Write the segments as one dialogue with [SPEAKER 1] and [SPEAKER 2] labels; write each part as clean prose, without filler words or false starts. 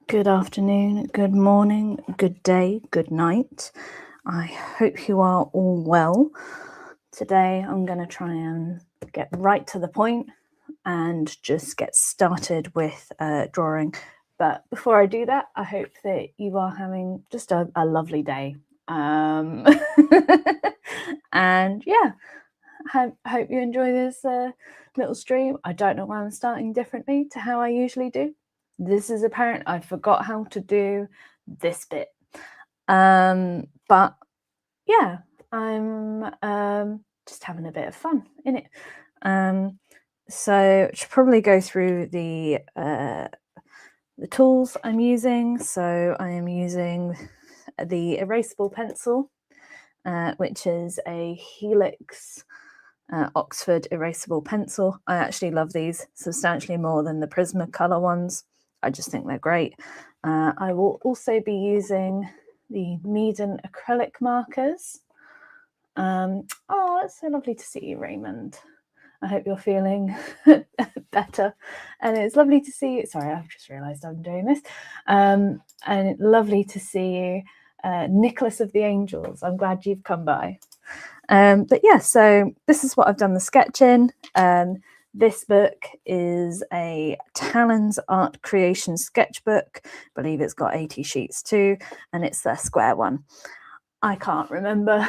[SPEAKER 1] Good afternoon, good morning, good day, good night. I hope you are all well. Today I'm going to try and get right to the point and just get started with drawing. But before I do that, I hope that you are having just a lovely day. And yeah, I hope you enjoy this little stream. I don't know why I'm starting differently to how I usually do. This is apparent. I forgot how to do this bit. But yeah, I'm just having a bit of fun in it. So I should probably go through the tools I'm using. So I am using the erasable pencil, which is a Helix Oxford erasable pencil. I actually love these substantially more than the Prismacolor ones. I just think they're great. I will also be using the MEEDEN acrylic markers. Oh, it's so lovely to see you, Raymond. I hope you're feeling better. And it's lovely to see you. Sorry, I've just realised I'm doing this. And lovely to see you, Nicholas of the Angels. I'm glad you've come by. But yeah, so this is what I've done the sketch in. This book is a Talon's Art Creation sketchbook. I believe it's got 80 sheets too, and it's the square one. I can't remember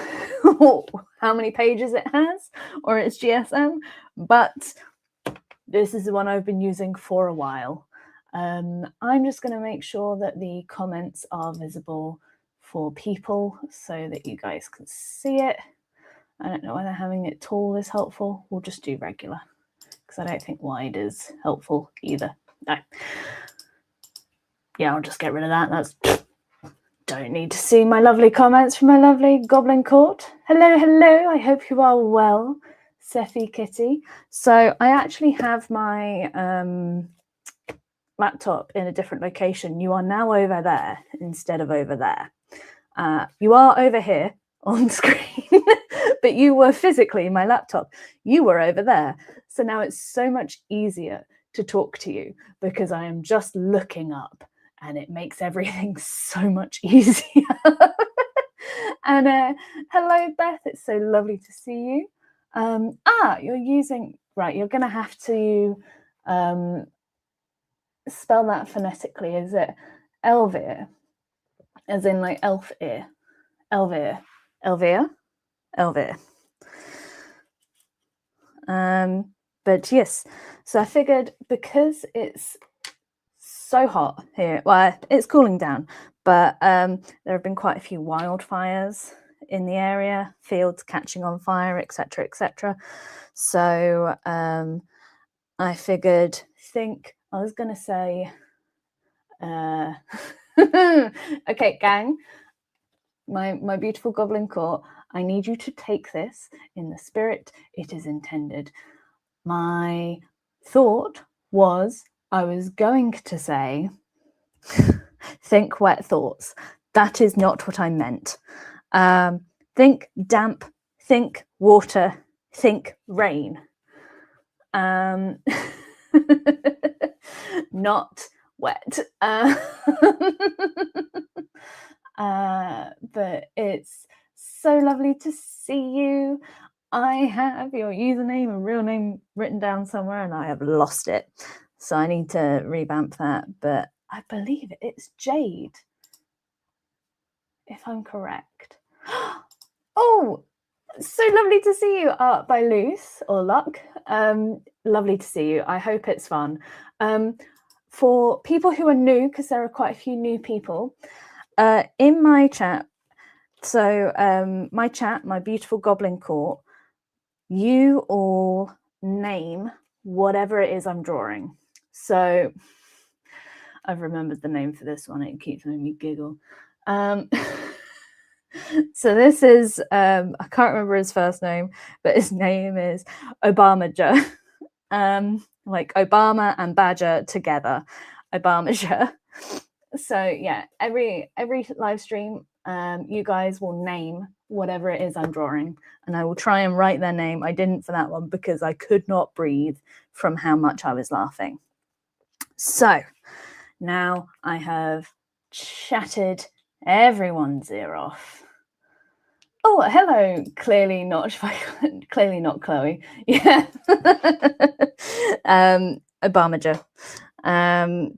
[SPEAKER 1] how many pages it has or its GSM, but this is the one I've been using for a while. I'm just going to make sure that the comments are visible for people so that you guys can see it. I don't know whether having it tall is helpful. We'll just do regular because I don't think wide is helpful either. No. Yeah, I'll just get rid of that. That's don't need to see my lovely comments from my lovely Goblin Court. Hello, hello. I hope you are well, Sephi Kitty. So I actually have my laptop in a different location. You are now over there instead of over there. You are over here on screen, but you were physically my laptop. You were over there. So now it's so much easier to talk to you because I am just looking up and it makes everything so much easier. And hello, Beth. It's so lovely to see you. You're using, right, you're going to have to spell that phonetically. Is it Elvir? As in like elf ear? Elvir. Elvir? Elvir. But yes, so I figured because it's so hot here, well, it's cooling down, but there have been quite a few wildfires in the area, fields catching on fire, etc., etc. So I figured, I was going to say, okay, gang, my beautiful Goblin Court, I need you to take this in the spirit it is intended. My thought was I was going to say, think wet thoughts. That is not what I meant. Think damp, think water, think rain. Not wet. But it's so lovely to see you. I have your username and real name written down somewhere and I have lost it. So I need to revamp that. But I believe it's Jade, if I'm correct. Oh, so lovely to see you, Art by Luce or Luck. Lovely to see you. I hope it's fun. For people who are new, because there are quite a few new people, in my chat, so my chat, my beautiful Goblin Court, you all name whatever it is I'm drawing. So I've remembered the name for this one. It keeps making me giggle. So this is, I can't remember his first name, but his name is Obamaja. Like Obama and Badger together, Obamaja. So yeah, every live stream, you guys will name whatever it is I'm drawing, and I will try and write their name. I didn't for that one because I could not breathe from how much I was laughing. So now I have chatted everyone's ear off. Oh, hello. Clearly not Chloe. Yeah. Obamaja.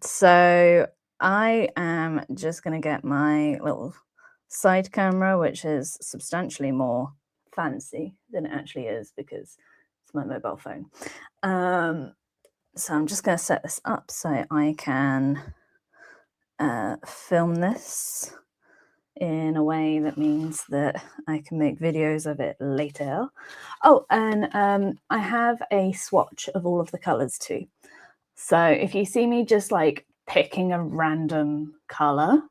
[SPEAKER 1] So I am just going to get my little side camera, which is substantially more fancy than it actually is because it's my mobile phone. So I'm just going to set this up so I can film this in a way that means that I can make videos of it later. Oh, and I have a swatch of all of the colours too. So if you see me just like picking a random colour,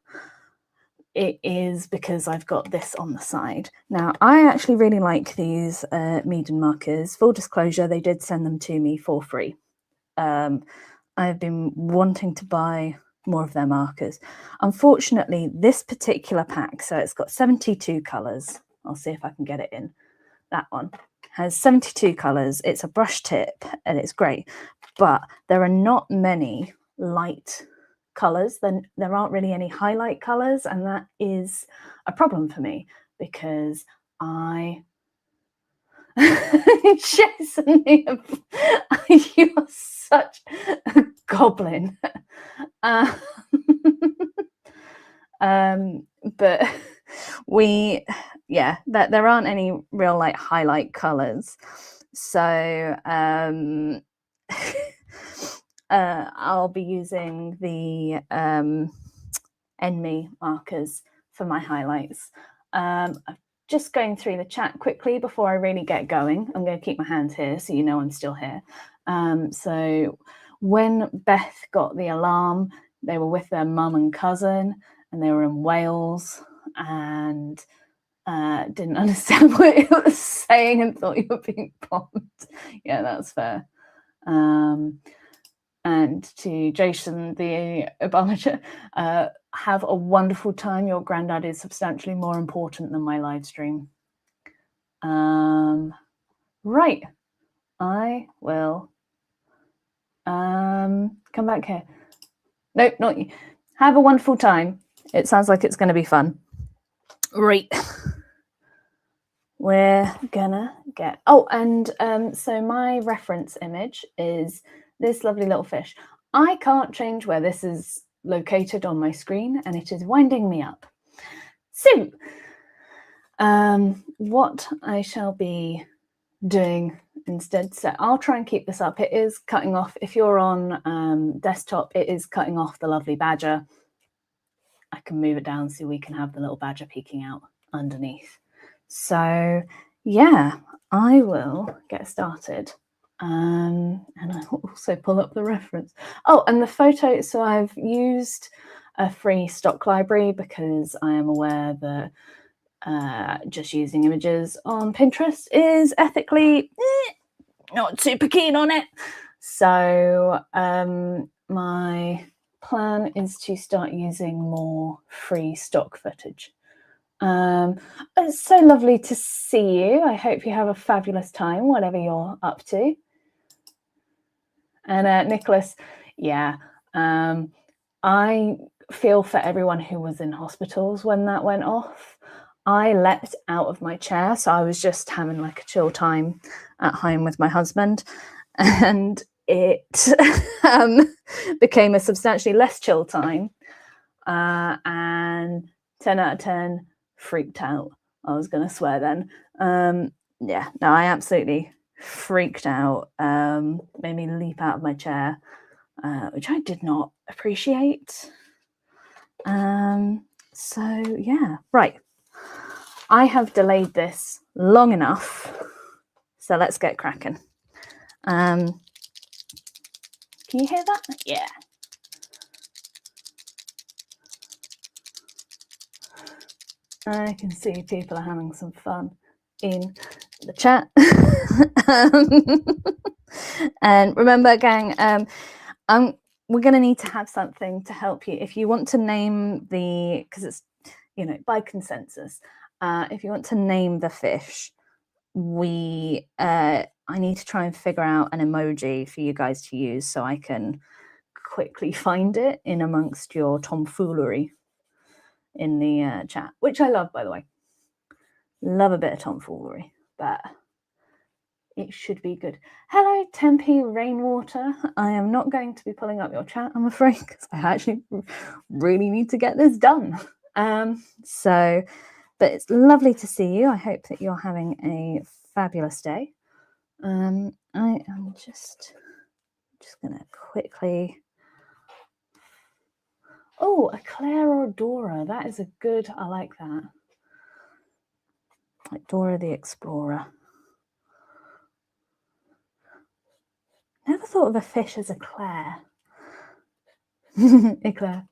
[SPEAKER 1] it is because I've got this on the side. Now, I actually really like these MEEDEN markers. Full disclosure, they did send them to me for free. I've been wanting to buy more of their markers. Unfortunately, this particular pack, so it's got 72 colours. I'll see if I can get it in. That one has 72 colours. It's a brush tip and it's great, but there are not many light colours. Then there aren't really any highlight colours, and that is a problem for me because Jason, you are such a goblin. But there aren't any real like highlight colors, so I'll be using the ENMY markers for my highlights. I'm just going through the chat quickly before I really get going. I'm going to keep my hands here so you know I'm still here. So when Beth got the alarm, they were with their mum and cousin, and they were in Wales, and didn't understand what it was saying and thought you were being bombed. Yeah, that's fair. And to Jason, the Obamaja, have a wonderful time. Your granddad is substantially more important than my live stream. Right, I will come back here. Nope, not you. Have a wonderful time. It sounds like it's going to be fun. Right. We're gonna get... Oh, and so my reference image is this lovely little fish. I can't change where this is located on my screen, and it is winding me up. So, what I shall be doing instead, so I'll try and keep this up. It is cutting off, if you're on desktop, it is cutting off the lovely badger. I can move it down so we can have the little badger peeking out underneath. So yeah, I will get started. And I'll also pull up the reference. Oh, and the photo, so I've used a free stock library because I am aware that just using images on Pinterest is ethically not super keen on it. So my plan is to start using more free stock footage. It's so lovely to see you. I hope you have a fabulous time, whatever you're up to. And Nicholas, yeah, I feel for everyone who was in hospitals when that went off. I leapt out of my chair, so I was just having like a chill time at home with my husband, and it became a substantially less chill time, and 10 out of 10, freaked out. I was going to swear then. Yeah, no, I absolutely freaked out, made me leap out of my chair, which I did not appreciate. So yeah, right. I have delayed this long enough, so let's get cracking. Can you hear that? Yeah. I can see people are having some fun in the chat. And remember, gang, we're going to need to have something to help you. If you want to name the, because it's, you know, by consensus, if you want to name the fish, I need to try and figure out an emoji for you guys to use so I can quickly find it in amongst your tomfoolery in the chat, which I love, by the way. Love a bit of tomfoolery, but it should be good. Hello, Tempe Rainwater. I am not going to be pulling up your chat, I'm afraid, because I actually really need to get this done. But it's lovely to see you. I hope that you're having a fabulous day. I am just going to quickly... Oh, a Claire or a Dora. That is a good... I like that. Like Dora the Explorer. Never thought of a fish as a Claire. Eclair.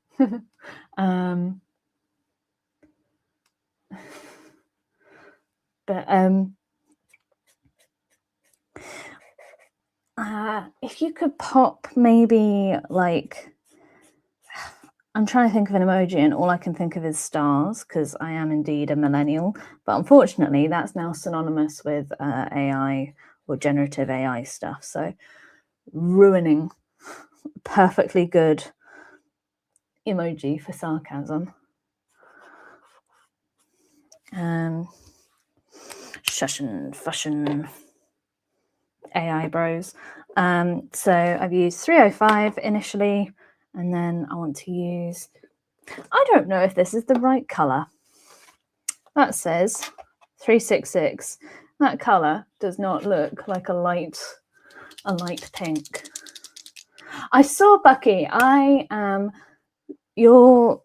[SPEAKER 1] If you could pop maybe like, I'm trying to think of an emoji and all I can think of is stars, because I am indeed a millennial, but unfortunately that's now synonymous with AI or generative AI stuff, so ruining perfectly good emoji for sarcasm. Shushin, fushin, AI bros. So I've used 305 initially, and then I want to use, I don't know if this is the right color. That says 366. That color does not look like a light pink. I saw, Bucky, your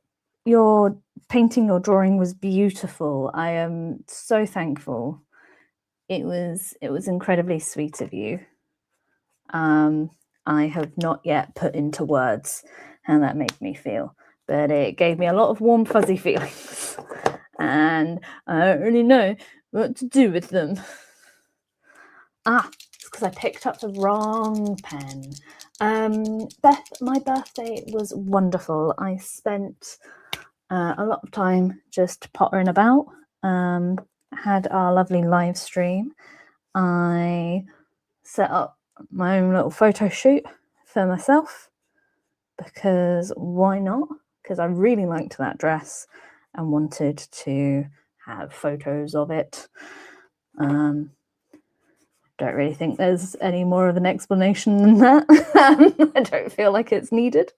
[SPEAKER 1] painting, your drawing was beautiful. I am so thankful. It was incredibly sweet of you. I have not yet put into words how that made me feel, but it gave me a lot of warm fuzzy feelings and I don't really know what to do with them. It's because I picked up the wrong pen. Beth, my birthday was wonderful. I spent a lot of time just pottering about. Had our lovely live stream. I set up my own little photo shoot for myself, because why not? Because I really liked that dress and wanted to have photos of it. Don't really think there's any more of an explanation than that. I don't feel like it's needed.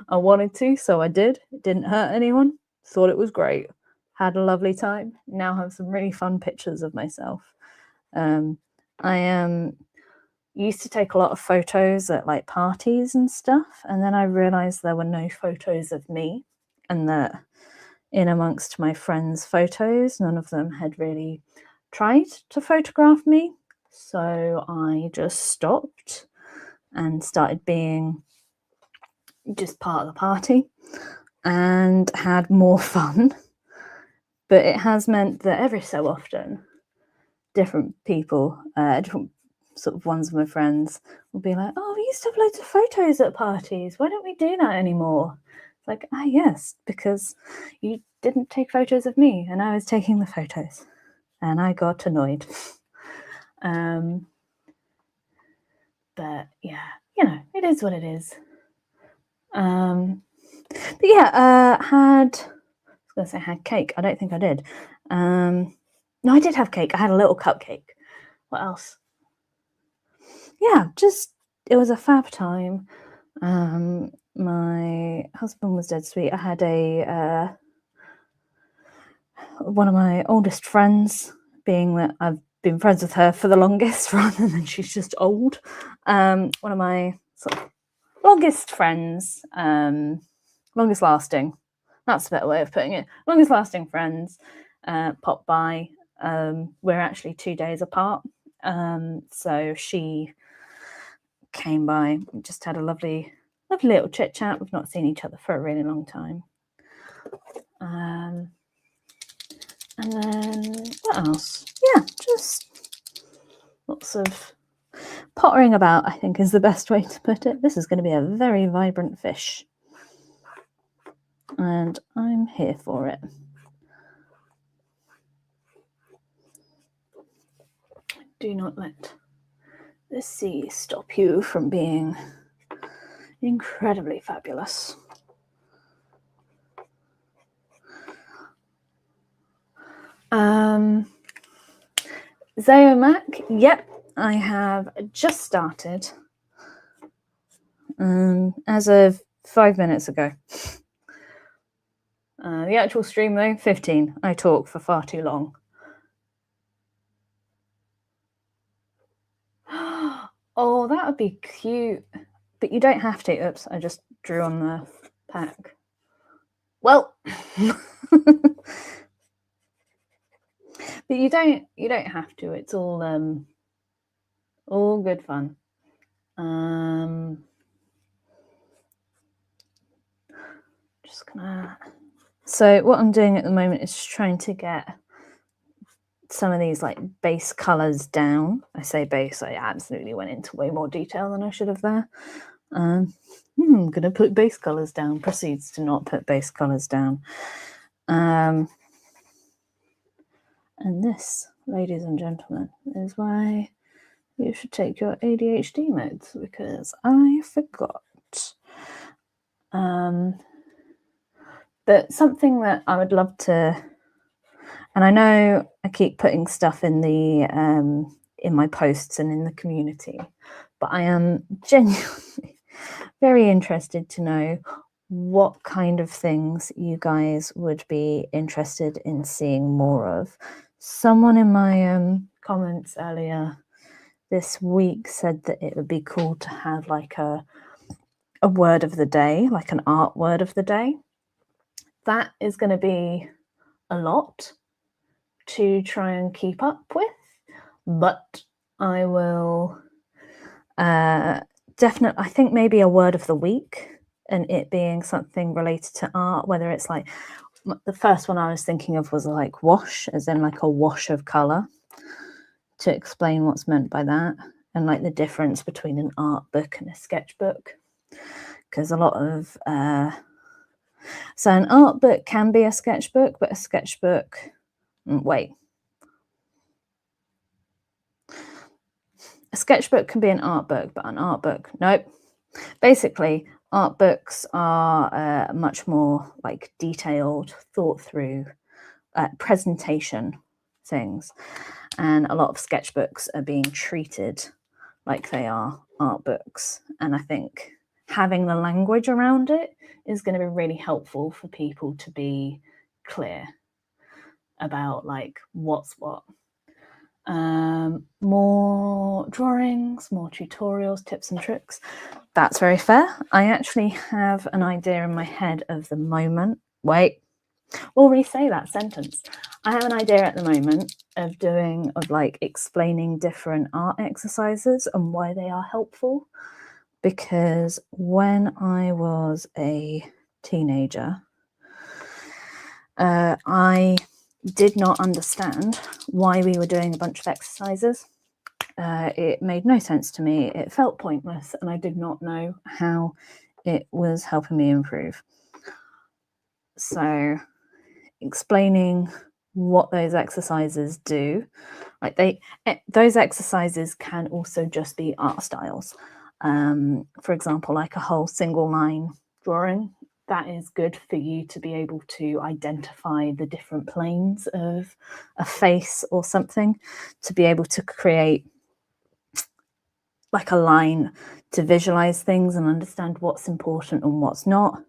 [SPEAKER 1] I wanted to, so I did. It didn't hurt anyone. Thought it was great. Had a lovely time. Now have some really fun pictures of myself. I used to take a lot of photos at like parties and stuff, and then I realized there were no photos of me, and that in amongst my friends' photos, none of them had really tried to photograph me. So I just stopped and started being just part of the party and had more fun. But it has meant that every so often different people, different sort of ones of my friends will be like, oh, we used to have loads of photos at parties. Why don't we do that anymore? It's like, yes, because you didn't take photos of me and I was taking the photos and I got annoyed. But yeah, it is what it is. But yeah, I was going to say had cake. I don't think I did. No, I did have cake. I had a little cupcake. What else? Yeah, it was a fab time. My husband was dead sweet. I had one of my oldest friends, being that I've been friends with her for the longest rather than she's just old. One of my sort of longest friends, longest lasting, that's a better way of putting it, longest lasting friends popped by. We're actually 2 days apart. So she came by, just had a lovely little chit chat. We've not seen each other for a really long time. And then what else? Yeah, just lots of pottering about, I think is the best way to put it. This is going to be a very vibrant fish, and I'm here for it. Do not let the sea stop you from being incredibly fabulous. Zeomac, yep, I have just started as of 5 minutes ago. The actual stream though, 15. I talk for far too long. Oh, that would be cute. But you don't have to. Oops, I just drew on the pack. Well, but you don't have to. It's all good fun. Just gonna. So what I'm doing at the moment is trying to get some of these like base colors down. I say base, I absolutely went into way more detail than I should have there. I'm gonna put base colors down, proceeds to not put base colors down. And this, ladies and gentlemen, is why you should take your ADHD meds, because I forgot. But something that I would love to, and I know I keep putting stuff in the in my posts and in the community, but I am genuinely very interested to know what kind of things you guys would be interested in seeing more of. Someone in my comments earlier this week said that it would be cool to have like a word of the day, like an art word of the day. That is going to be a lot to try and keep up with, but I will definitely, I think maybe a word of the week, and it being something related to art, whether it's like, the first one I was thinking of was like wash, as in like a wash of color, to explain what's meant by that, and like the difference between an art book and a sketchbook, because a lot of so an art book can be a sketchbook, but a sketchbook, a sketchbook can be an art book, but an art book, nope. Basically, art books are much more like detailed, thought through presentation things, and a lot of sketchbooks are being treated like they are art books. And I think having the language around it is going to be really helpful for people to be clear about like what's what. More drawings, more tutorials, tips and tricks. That's very fair. I actually have an idea in my head of the moment. Wait, we'll re-say that sentence. I have an idea at the moment of like explaining different art exercises and why they are helpful. Because when I was a teenager, I did not understand why we were doing a bunch of exercises. It made no sense to me. It felt pointless, and I did not know how it was helping me improve. So explaining what those exercises do, like those exercises can also just be art styles. For example, like a whole single line drawing, that is good for you to be able to identify the different planes of a face or something, to be able to create like a line to visualize things and understand what's important and what's not.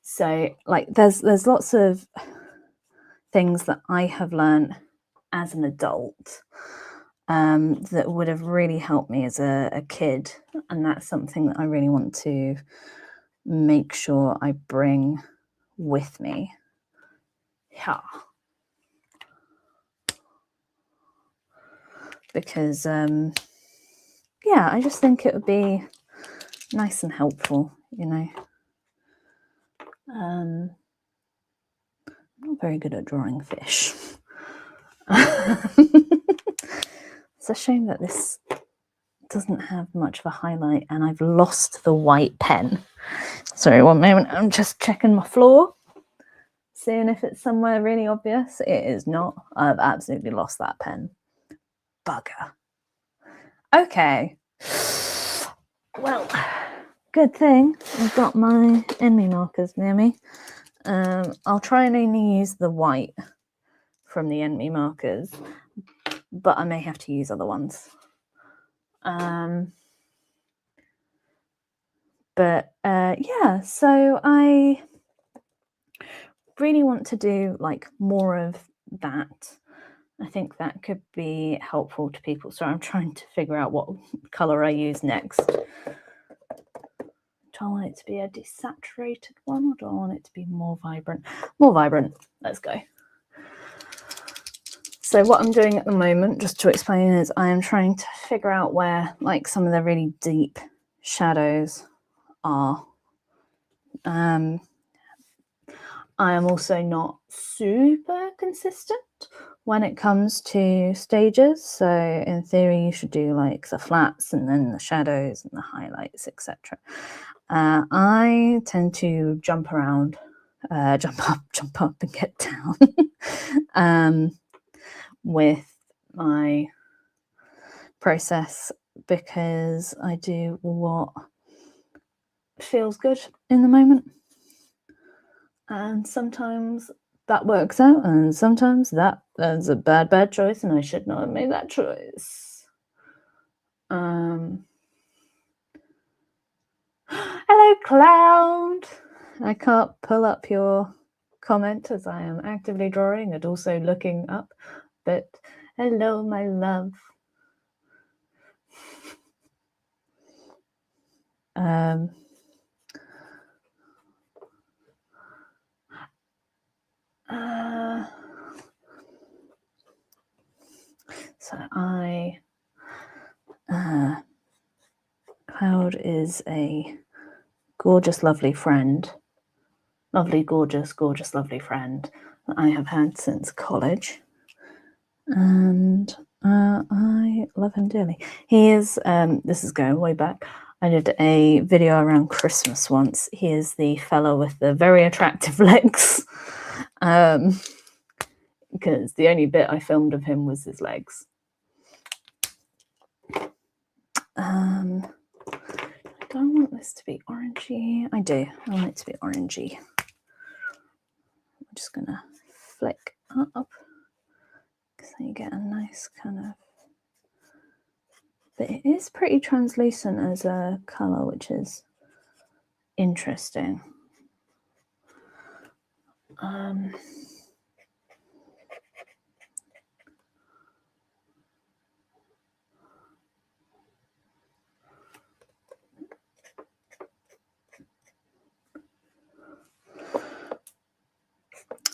[SPEAKER 1] So like there's lots of things that I have learned as an adult that would have really helped me as a kid, and that's something that I really want to make sure I bring with me. Yeah, because yeah, I just think it would be nice and helpful, you know. I'm not very good at drawing fish. It's a shame that this doesn't have much of a highlight, and I've lost the white pen. Sorry, one moment. I'm just checking my floor, seeing if it's somewhere really obvious. It is not. I've absolutely lost that pen. Bugger. Okay. Well, good thing I've got my ENMY markers near me. I'll try and only use the white from the ENMY markers, but I may have to use other ones. Yeah, so I really want to do like more of that. I think that could be helpful to people. So I'm trying to figure out what color I use next. Do I want it to be a desaturated one, or do I want it to be more vibrant? More vibrant. Let's go. So what I'm doing at the moment, just to explain, is I am trying to figure out where like some of the really deep shadows are. I am also not super consistent when it comes to stages. So in theory, you should do like the flats and then the shadows and the highlights, etc. I tend to jump around, jump up and get down with my process, because I do what feels good in the moment. And sometimes that works out, and sometimes that's a bad choice, and I should not have made that choice. Hello, Cloud. I can't pull up your comment as I am actively drawing and also looking up, but hello, my love. So Cloud is a gorgeous, lovely friend. Lovely, gorgeous, lovely friend that I have had since college. And I love him dearly. He is, this is going way back. I did a video around Christmas once. He is the fellow with the very attractive legs. Because the only bit I filmed of him was his legs. Do I want this to be orangey? I do. I want it to be orangey. I'm just gonna flick up, so you get a nice kind of, but it is pretty translucent as a color, which is interesting.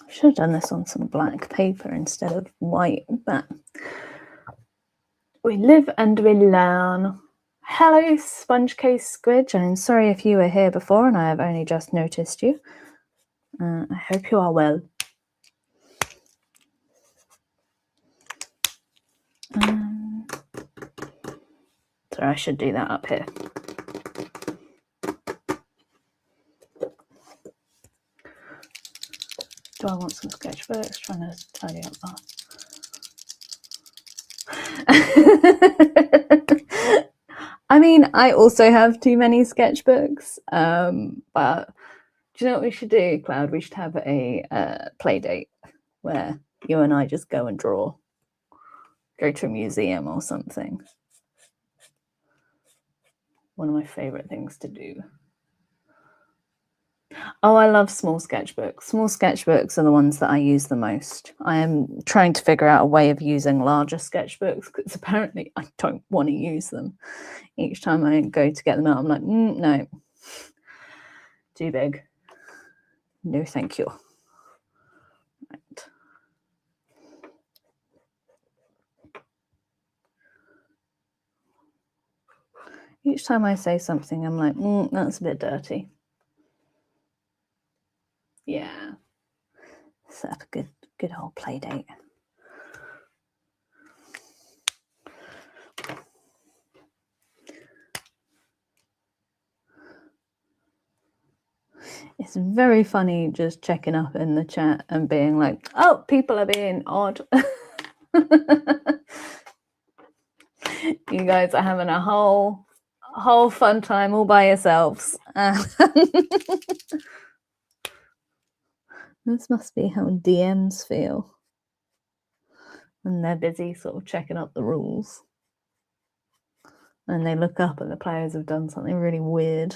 [SPEAKER 1] Should have done this on some black paper instead of white, but we live and we learn. Hello, Sponge Case Squidge. I'm sorry if you were here before and I have only just noticed you. I hope you are well. So I should do that up here. Do I want some sketchbooks? Trying to tidy up that. I mean, I also have too many sketchbooks, but do you know what we should do, Cloud? We should have a play date where you and I just go and draw. Go to a museum or something. One of my favorite things to do. Oh, I love small sketchbooks. Small sketchbooks are the ones that I use the most. I am trying to figure out a way of using larger sketchbooks, because apparently I don't want to use them. Each time I go to get them out, I'm like, no, too big. No, thank you. Right. Each time I say something, I'm like, that's a bit dirty. Yeah. Set up a good old play date. It's very funny just checking up in the chat and being like, oh, people are being odd. You guys are having a whole whole fun time all by yourselves. This must be how DMs feel when they're busy sort of checking up the rules. And they look up and the players have done something really weird.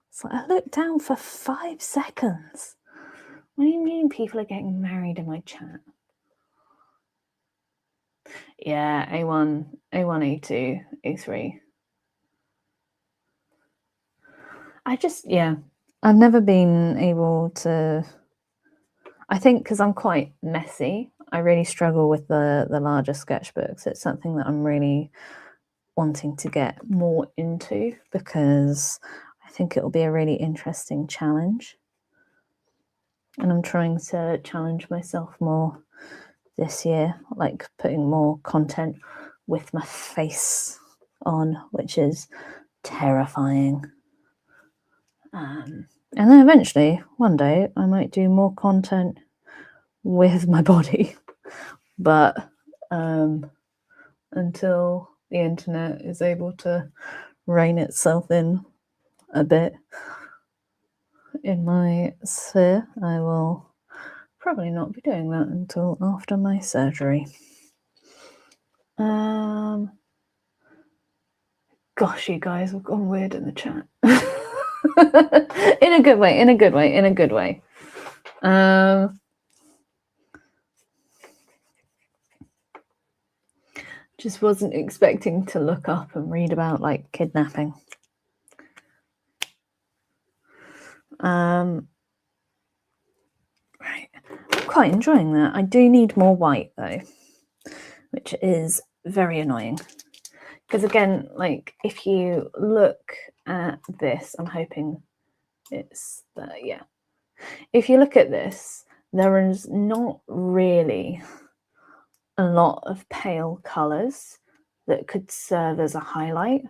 [SPEAKER 1] It's like, I looked down for 5 seconds. What do you mean people are getting married in my chat? Yeah, A1, A2, A3. I've never been able to, I think because I'm quite messy, I really struggle with the larger sketchbooks. It's something that I'm really wanting to get more into because I think it will be a really interesting challenge. And I'm trying to challenge myself more this year, like putting more content with my face on, which is terrifying. And then eventually, one day, I might do more content with my body. But until the internet is able to rein itself in a bit in my sphere, I will probably not be doing that until after my surgery. Gosh, you guys have gone weird in the chat. In a good way, in a good way, in a good way. Just wasn't expecting to look up and read about like kidnapping. Right, I'm quite enjoying that. I do need more white though, which is very annoying. Because again, like if you look at this, I'm hoping it's there, yeah. If you look at this, there is not really a lot of pale colours that could serve as a highlight.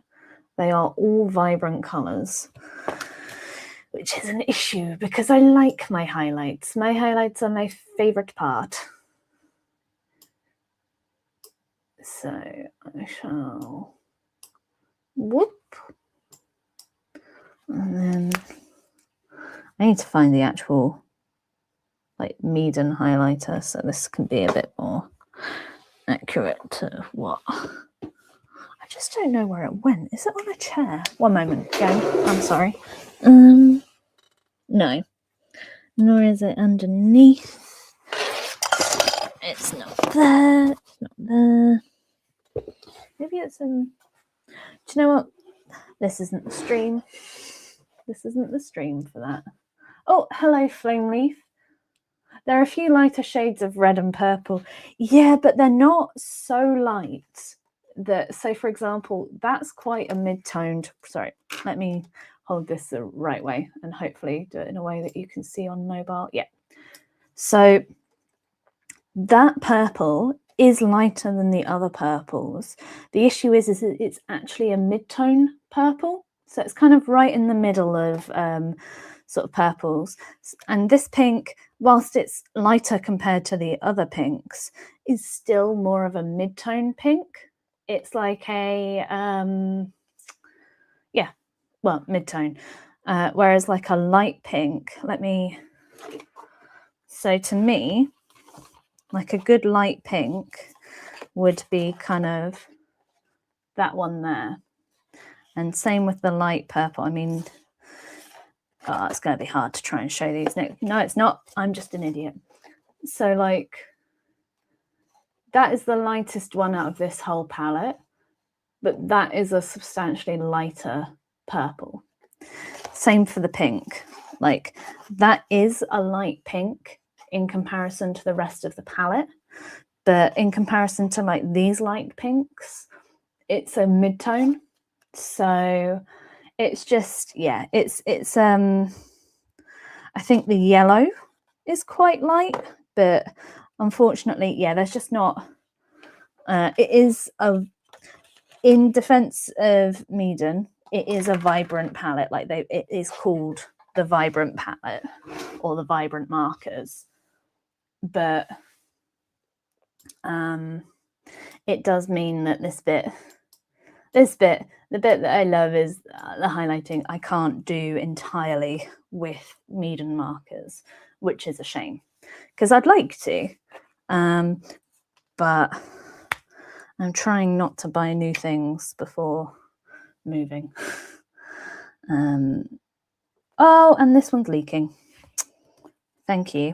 [SPEAKER 1] They are all vibrant colours, which is an issue because I like my highlights. My highlights are my favourite part. So I shall whoop. And then I need to find the actual like MEEDEN highlighter so this can be a bit more accurate to what. I just don't know where it went. Is it on a chair? One moment, gang. I'm sorry. No. Nor is it underneath. It's not there. It's not there. Maybe it's in. Do you know what? This isn't the stream. This isn't the stream for that. Oh, hello, Flame Leaf. There are a few lighter shades of red and purple. Yeah, but they're not so light that, so for example, that's quite a mid-toned. Sorry, let me hold this the right way and hopefully do it in a way that you can see on mobile. Yeah. So that purple is lighter than the other purples. The issue is it's actually a mid-tone purple. So it's kind of right in the middle of sort of purples. And this pink, whilst it's lighter compared to the other pinks, is still more of a mid-tone pink. It's like a, mid-tone. Whereas like a light pink, so to me, like a good light pink would be kind of that one there. And same with the light purple. I mean, it's going to be hard to try and show these. No, it's not. I'm just an idiot. So like, that is the lightest one out of this whole palette, but that is a substantially lighter purple. Same for the pink. Like, that is a light pink in comparison to the rest of the palette, but in comparison to like these light pinks, it's a mid-tone. So it's just, yeah, it's I think the yellow is quite light, but unfortunately, yeah, there's just not, it is in defense of MEEDEN, it is a vibrant palette. Like it is called the vibrant palette or the vibrant markers, but it does mean that this bit This bit, the bit that I love is the highlighting. I can't do entirely with MEEDEN markers, which is a shame, because I'd like to, but I'm trying not to buy new things before moving. Oh, and this one's leaking. Thank you.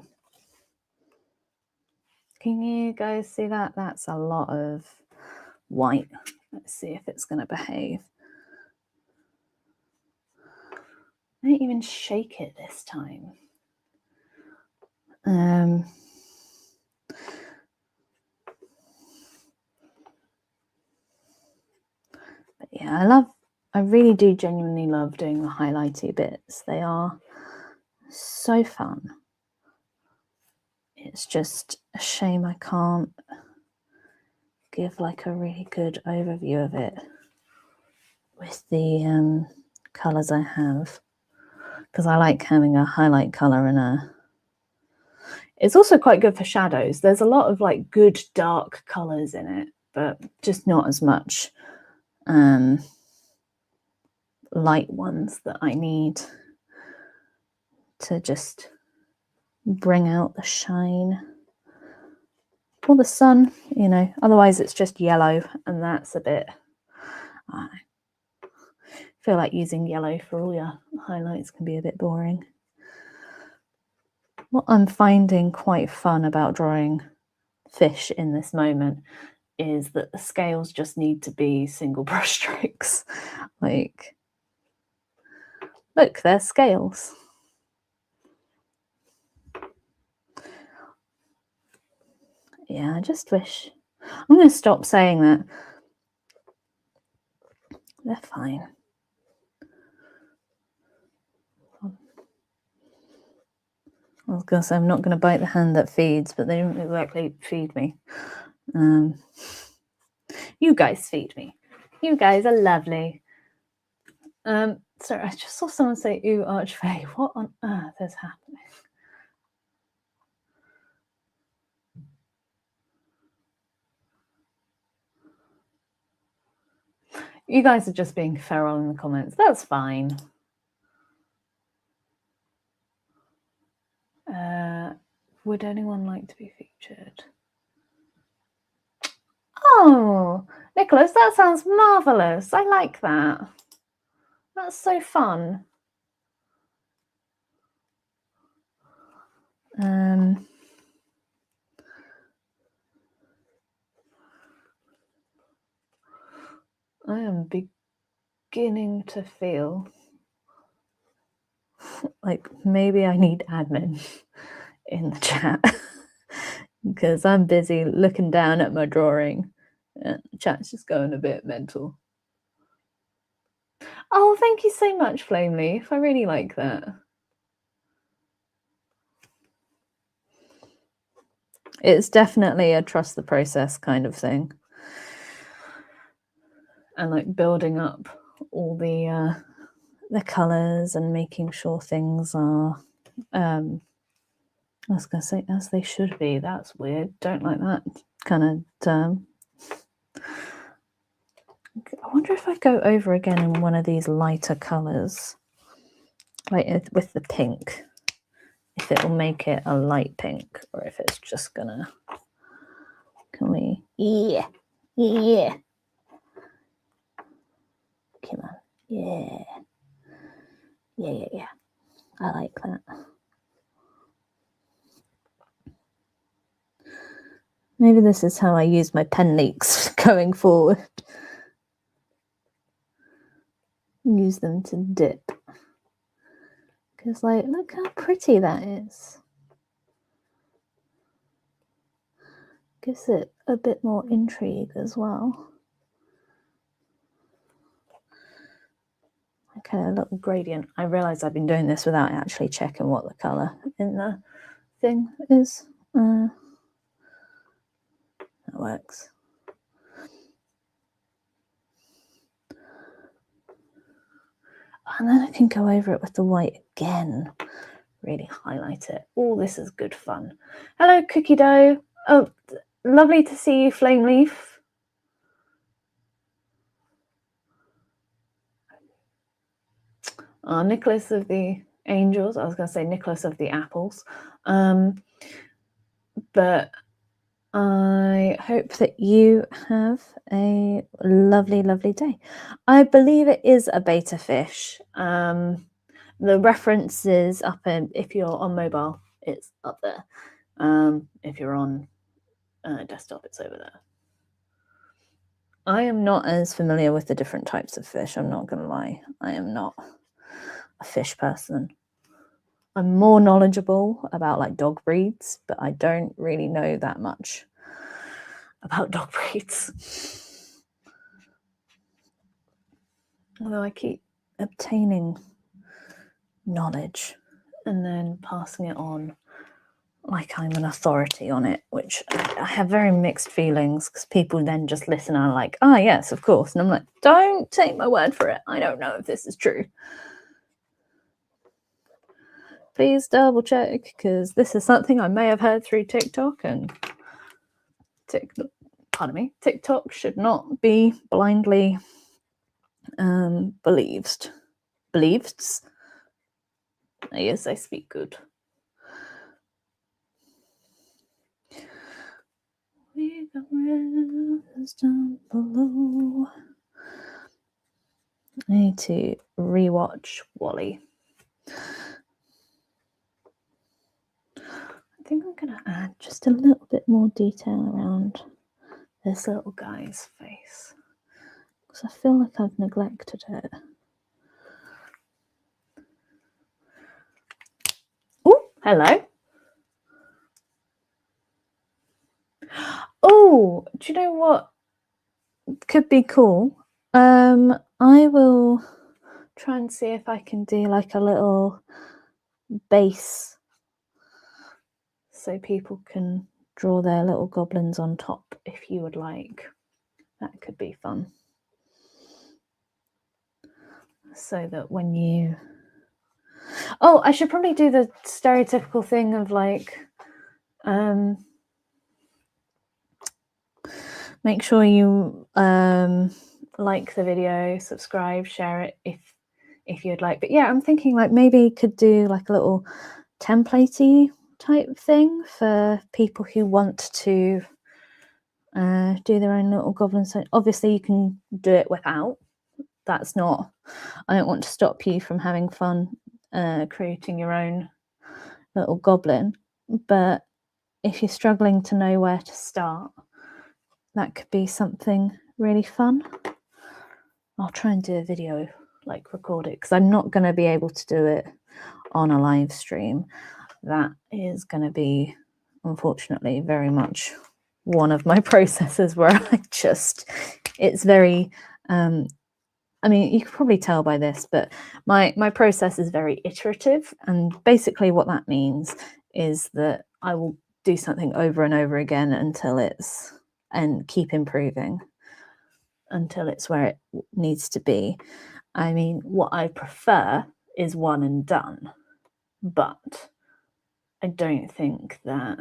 [SPEAKER 1] Can you guys see that? That's a lot of white. Let's see if it's going to behave. I didn't even shake it this time. But yeah, I really do genuinely love doing the highlighty bits. They are so fun. It's just a shame I can't give like a really good overview of it with the colours I have, because I like having a highlight colour and a... It's also quite good for shadows. There's a lot of like good dark colours in it, but just not as much light ones that I need to just bring out the shine. Or the sun, you know, otherwise it's just yellow, and that's a bit... I feel like using yellow for all your highlights can be a bit boring. What I'm finding quite fun about drawing fish in this moment is that the scales just need to be single brush strokes. Like, look, they're scales. Yeah, I just wish... I'm going to stop saying that. They're fine. I was going to say I'm not going to bite the hand that feeds, but they don't exactly feed me. You guys feed me. You guys are lovely. Sorry, I just saw someone say, ooh, Archfey. What on earth is happening? You guys are just being feral in the comments. That's fine. Would anyone like to be featured? Oh, Nicholas, that sounds marvellous. I like that. That's so fun. I am beginning to feel like maybe I need admin in the chat because I'm busy looking down at my drawing and the chat's just going a bit mental. Oh, thank you so much, Flameleaf. I really like that. It's definitely a trust the process kind of thing. And like building up all the colours and making sure things are, I was going to say, as they should be. That's weird. Don't like that kind of term. I wonder if I go over again in one of these lighter colours, like with the pink, if it will make it a light pink, or if it's just gonna... Can we... Yeah. Come on. Yeah. I like that. Maybe this is how I use my pen leaks going forward. Use them to dip. Because, like, look how pretty that is. Gives it a bit more intrigue as well. Okay, a little gradient. I realise I've been doing this without actually checking what the colour in the thing is. That works. And then I can go over it with the white again. Really highlight it. Oh, this is good fun. Hello, Cookie Dough. Oh, lovely to see you, Flameleaf. Nicholas of the Angels. I was going to say Nicholas of the Apples. But I hope that you have a lovely, lovely day. I believe it is a beta fish. The reference is up in, if you're on mobile, it's up there. If you're on desktop, it's over there. I am not as familiar with the different types of fish, I'm not going to lie. I am not a fish person. I'm more knowledgeable about like dog breeds, but I don't really know that much about dog breeds. Although I keep obtaining knowledge and then passing it on like I'm an authority on it, which I have very mixed feelings, because people then just listen and are like, ah, yes, of course. And I'm like, don't take my word for it. I don't know if this is true. Please double check, because this is something I may have heard through TikTok, and TikTok should not be blindly believed. Yes, I speak good. We got rivers down below. I need to rewatch Wall-E. I think I'm going to add just a little bit more detail around this little guy's face, because I feel like I've neglected it. Oh, hello. Oh, do you know what could be cool? I will try and see if I can do like a little base so people can draw their little goblins on top if you would like. That could be fun. So that when you... Oh, I should probably do the stereotypical thing of like... make sure you like the video, subscribe, share it if you'd like. But yeah, I'm thinking like maybe could do like a little templatey type thing for people who want to do their own little goblins. So obviously you can do it without. That's not, I don't want to stop you from having fun creating your own little goblin. But if you're struggling to know where to start, that could be something really fun. I'll try and do a video, like record it, because I'm not going to be able to do it on a live stream. That is going to be, unfortunately, very much one of my processes where I just, it's very, I mean, you can probably tell by this, but my process is very iterative. And basically what that means is that I will do something over and over again until it's, and keep improving until it's where it needs to be. I mean, what I prefer is one and done, but I don't think that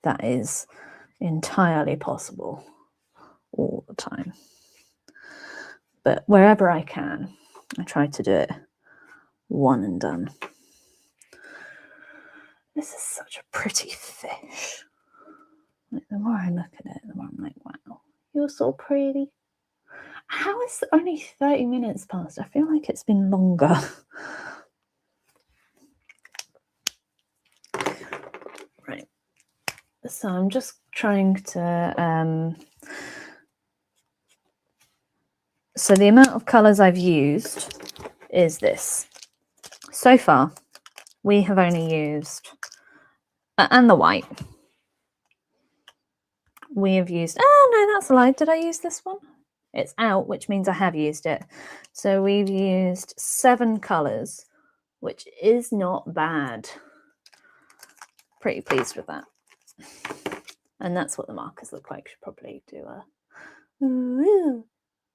[SPEAKER 1] that is entirely possible all the time. But wherever I can, I try to do it one and done. This is such a pretty fish. Like, the more I look at it, the more I'm like, wow, you're so pretty. How is only 30 minutes past? I feel like it's been longer. Right. So I'm just trying to... so the amount of colours I've used is this. So far, we have only used... and the white. We have used... Oh, no, that's a lie. Did I use this one? It's out, which means I have used it. So we've used 7 colours, which is not bad. Pretty pleased with that. And that's what the markers look like. Should probably do a ooh,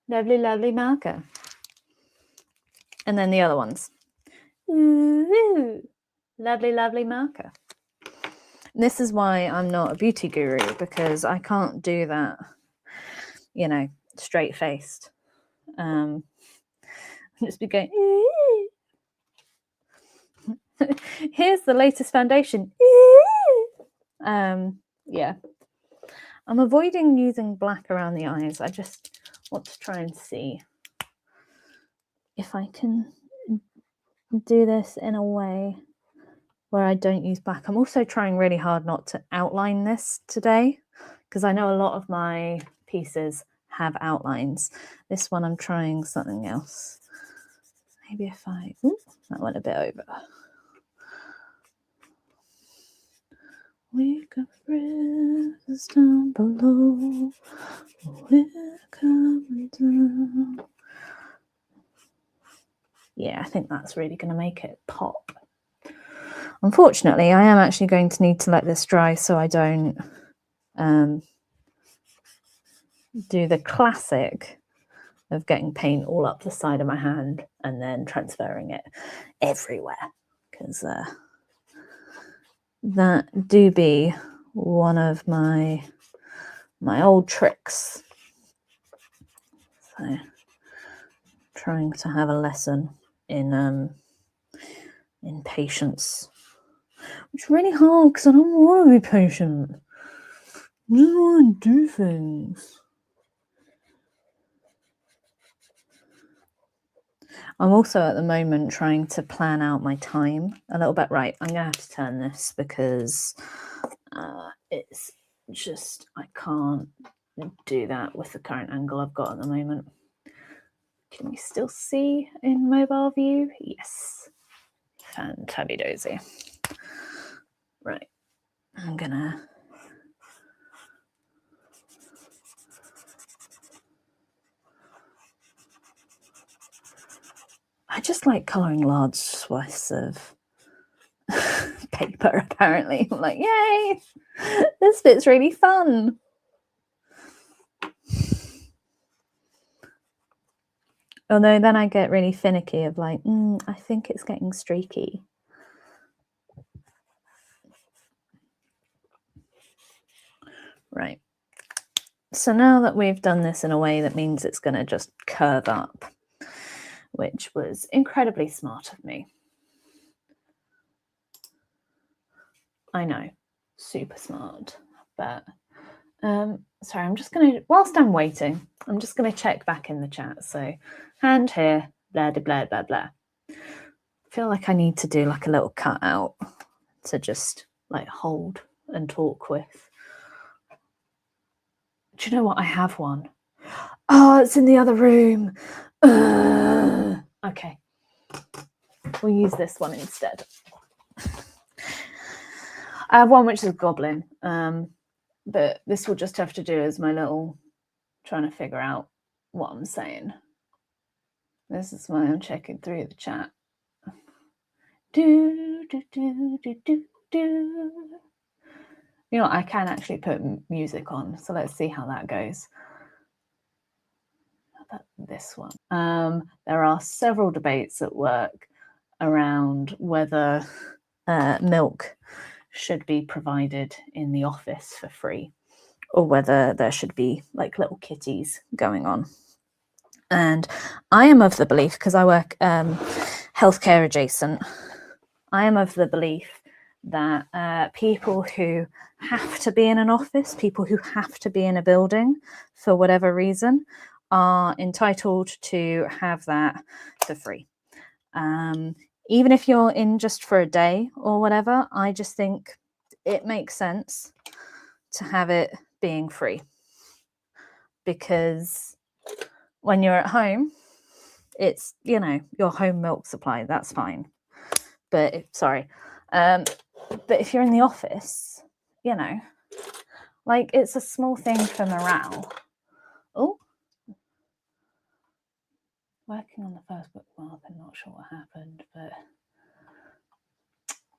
[SPEAKER 1] lovely, lovely marker. And then the other ones. Ooh, lovely, lovely marker. This is why I'm not a beauty guru, because I can't do that, you know, straight-faced. Just be going, here's the latest foundation. Yeah. I'm avoiding using black around the eyes. I just want to try and see if I can do this in a way where I don't use black. I'm also trying really hard not to outline this today, because I know a lot of my pieces have outlines. This one I'm trying something else. Maybe if I, that went a bit over. We got rivers down below, we're coming down. Yeah, I think that's really going to make it pop. Unfortunately, I am actually going to need to let this dry so I don't do the classic of getting paint all up the side of my hand and then transferring it everywhere, because that do be one of my old tricks. So trying to have a lesson in patience, which is really hard because I don't want to be patient. I just want to do things. I'm also at the moment trying to plan out my time a little bit. Right, I'm going to have to turn this because it's just, I can't do that with the current angle I've got at the moment. Can you still see in mobile view? Yes. Fantabidozy. Right, I'm gonna I just like colouring large swaths of paper, apparently. I'm like, yay, this bit's really fun. Although then I get really finicky of like, I think it's getting streaky. Right. So now that we've done this in a way that means it's going to just curve up, which was incredibly smart of me. I know, super smart. But sorry, I'm just going to, whilst I'm waiting, I'm just going to check back in the chat. So hand here, blah, blah, blah, blah, blah. I feel like I need to do like a little cutout to just like hold and talk with. Do you know what? I have one. Oh, it's in the other room. Okay. We'll use this one instead. I have one which is a goblin, but this will just have to do as my little trying to figure out what I'm saying. This is why I'm checking through the chat. Do, do, do, do, do, do. You know what? I can actually put music on, so let's see how that goes. How about this one? There are several debates at work around whether milk should be provided in the office for free, or whether there should be like little kitties going on. And I am of the belief, because I work healthcare adjacent, I am of the belief that people who have to be in an office, people who have to be in a building for whatever reason, are entitled to have that for free. Even if you're in just for a day or whatever, I just think it makes sense to have it being free. Because when you're at home, it's, you know, your home milk supply, that's fine. But but if you're in the office, you know, like it's a small thing for morale. Oh, working on the first bookmark, I'm not sure what happened, but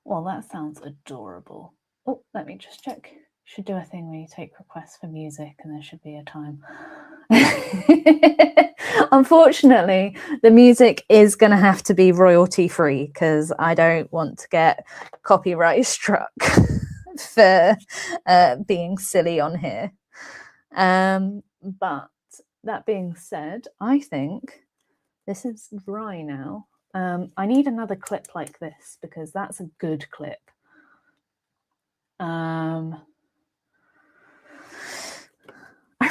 [SPEAKER 1] well, that sounds adorable. Oh, let me just check. Should do a thing where you take requests for music and there should be a time. Unfortunately, the music is going to have to be royalty free because I don't want to get copyright struck for being silly on here. But that being said, I think this is dry now. I need another clip like this because that's a good clip. I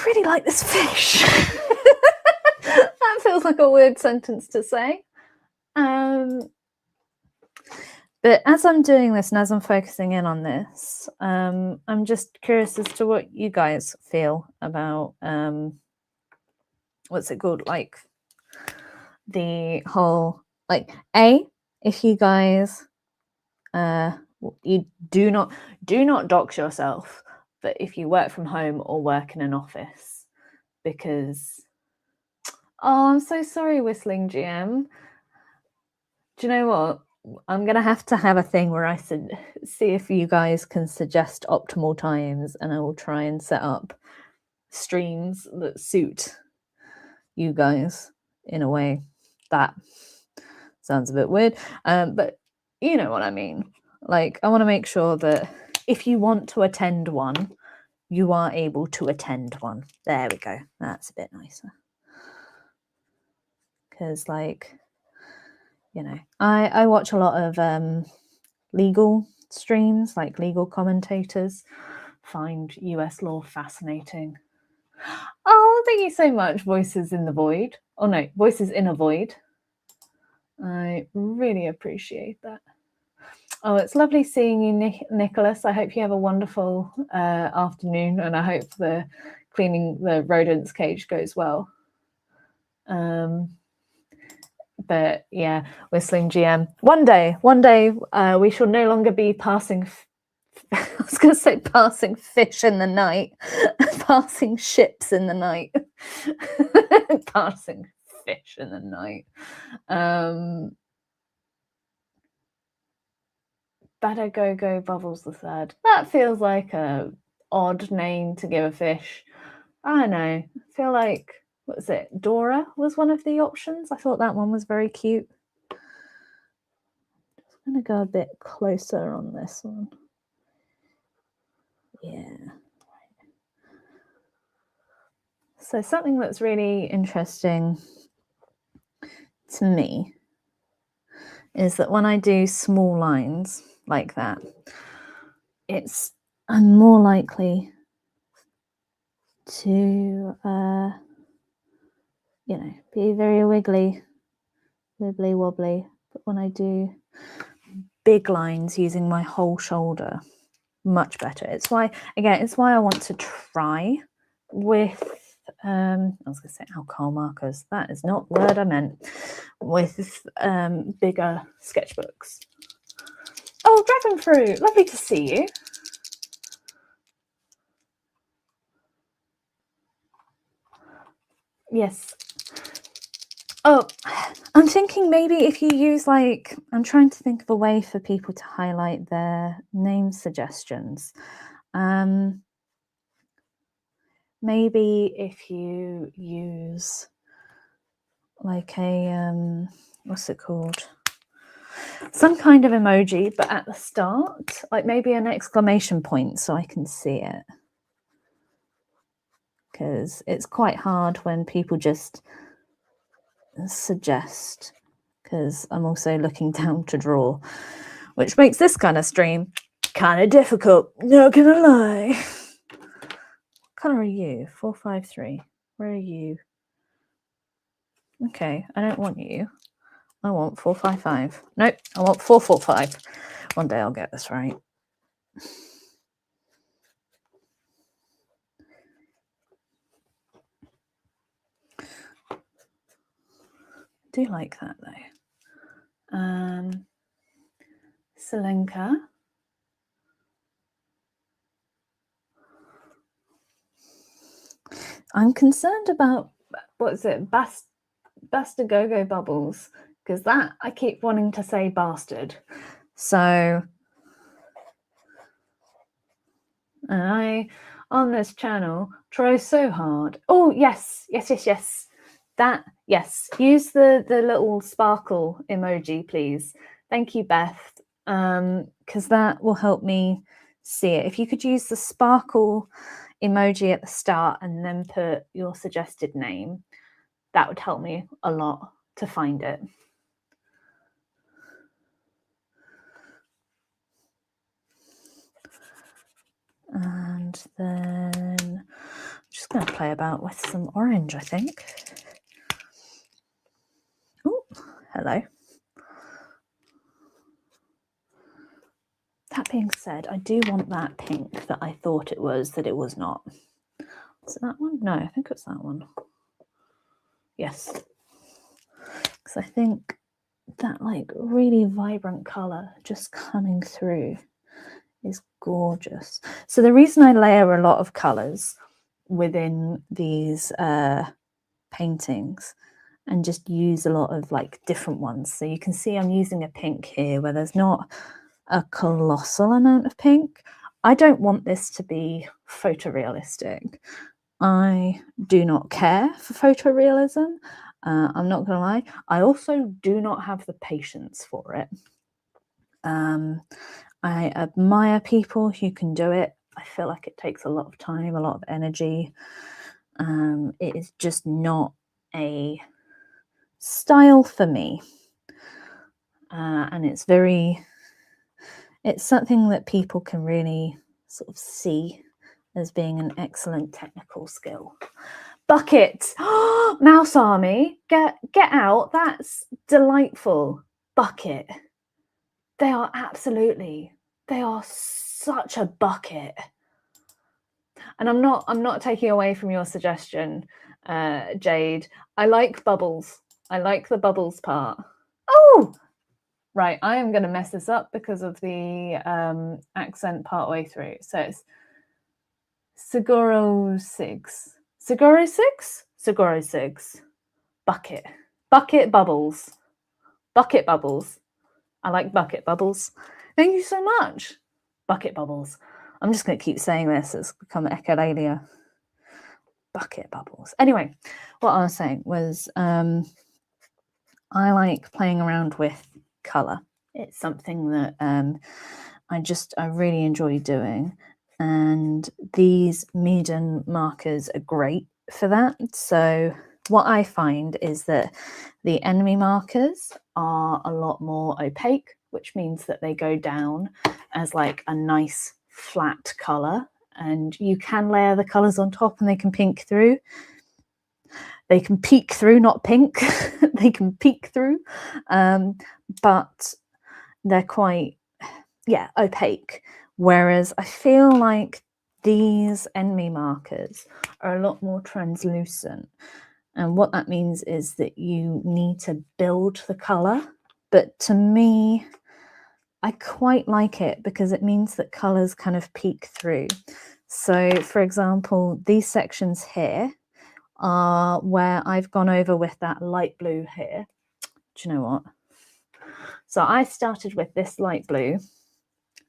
[SPEAKER 1] really like this fish. That feels like a weird sentence to say. But as I'm doing this and as I'm focusing in on this, I'm just curious as to what you guys feel about, what's it called? Like the whole, like, if you guys, you do not dox yourself, but if you work from home or work in an office, because, oh, I'm so sorry, Whistling GM. Do you know what? I'm going to have a thing where I see if you guys can suggest optimal times, and I will try and set up streams that suit you guys in a way. That sounds a bit weird, but you know what I mean. Like, I want to make sure that if you want to attend one, you are able to attend one. There we go. That's a bit nicer. Because, like, you know, I watch a lot of legal streams, like legal commentators. Find US law fascinating. Oh, thank you so much, Voices in the Void. Oh no, Voices in a Void. I really appreciate that. Oh, it's lovely seeing you, Nicholas. I hope you have a wonderful afternoon, and I hope the cleaning the rodents cage goes well. But yeah, Whistling GM. One day, we shall no longer be passing. I was going to say passing fish in the night, passing ships in the night, passing fish in the night. Badagogo Bubbles the Third. That feels like a odd name to give a fish. I don't know. I feel like, what was it? Dora was one of the options. I thought that one was very cute. I'm going to go a bit closer on this one. Yeah. So something that's really interesting to me is that when I do small lines like that, I'm more likely to, you know, be very wibbly wobbly. But when I do big lines using my whole shoulder, much better. It's why I want to try with, I was going to say alcohol markers. That is not the word I meant. With bigger sketchbooks. Oh, Dragon Fruit, lovely to see you. Yes. Oh, I'm thinking maybe if you use, like, I'm trying to think of a way for people to highlight their name suggestions. Maybe if you use like a, what's it called? Some kind of emoji, but at the start, like maybe an exclamation point so I can see it. Because it's quite hard when people just suggest, because I'm also looking down to draw, which makes this kind of stream kind of difficult, not gonna lie. What colour are you? 453. Where are you? Okay, I don't want you. I want 455. Nope, I want 445. One day I'll get this right. I do like that though. Selenka. I'm concerned about, what's it, Bastagogo Bubbles, because that, I keep wanting to say bastard. So, and I, on this channel, try so hard. Oh, yes. That, yes. Use the little sparkle emoji, please. Thank you, Beth, because that will help me see it. If you could use the sparkle emoji at the start and then put your suggested name, that would help me a lot to find it. And then I'm just going to play about with some orange, I think. Oh, hello. That being said, I do want that pink that I thought it was, that it was not. Is it that one? No, I think it's that one. Yes. Because I think that like really vibrant colour just coming through is gorgeous. So the reason I layer a lot of colours within these paintings and just use a lot of like different ones. So you can see I'm using a pink here where there's not a colossal amount of pink. I don't want this to be photorealistic. I do not care for photorealism. I'm not going to lie. I also do not have the patience for it. I admire people who can do it. I feel like it takes a lot of time, a lot of energy. It is just not a style for me. And it's something that people can really sort of see as being an excellent technical skill. Bucket! Mouse Army, get out. That's delightful. Bucket. They are such a bucket. And I'm not taking away from your suggestion, Jade. I like bubbles. I like the bubbles part. Oh, right. I am going to mess this up because of the accent partway through. So it's Seguro 6. Seguro 6? Seguro 6. Bucket. Bucket bubbles. Bucket bubbles. I like bucket bubbles. Thank you so much. Bucket bubbles. I'm just going to keep saying this. It's become echolalia. Bucket bubbles. Anyway, what I was saying was I like playing around with colour. It's something that I really enjoy doing. And these MEEDEN markers are great for that. So what I find is that the ENMY markers are a lot more opaque, which means that they go down as like a nice flat colour, and you can layer the colours on top and they can peek through. They can peek through, not pink. They can peek through, but they're quite, opaque. Whereas I feel like these ENMY markers are a lot more translucent. And what that means is that you need to build the colour. But to me, I quite like it because it means that colours kind of peek through. So, for example, these sections here are where I've gone over with that light blue here. Do you know what? So I started with this light blue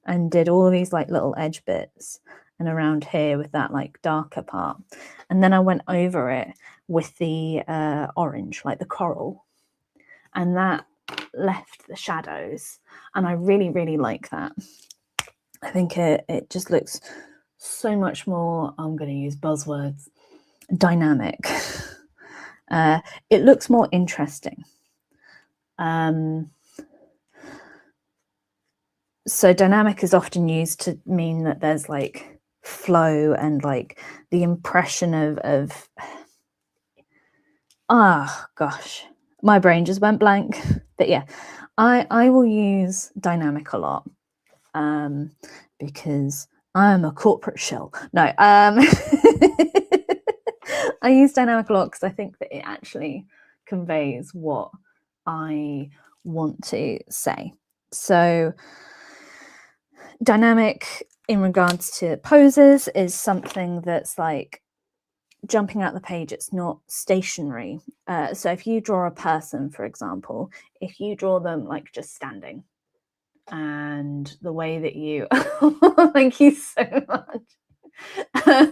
[SPEAKER 1] and did all these like little edge bits and around here with that like darker part. And then I went over it with the orange, like the coral, and that left the shadows. And I really, really like that. I think it just looks so much more, I'm going to use buzzwords, dynamic. It looks more interesting. So dynamic is often used to mean that there's like flow and like the impression of gosh, my brain just went blank. But yeah, I will use dynamic a lot because I'm a corporate shell. No, I use dynamic a lot because I think that it actually conveys what I want to say. So dynamic in regards to poses is something that's like jumping out the page. It's not stationary. So if you draw a person, for example, if you draw them like just standing, and the way that you thank you so much. I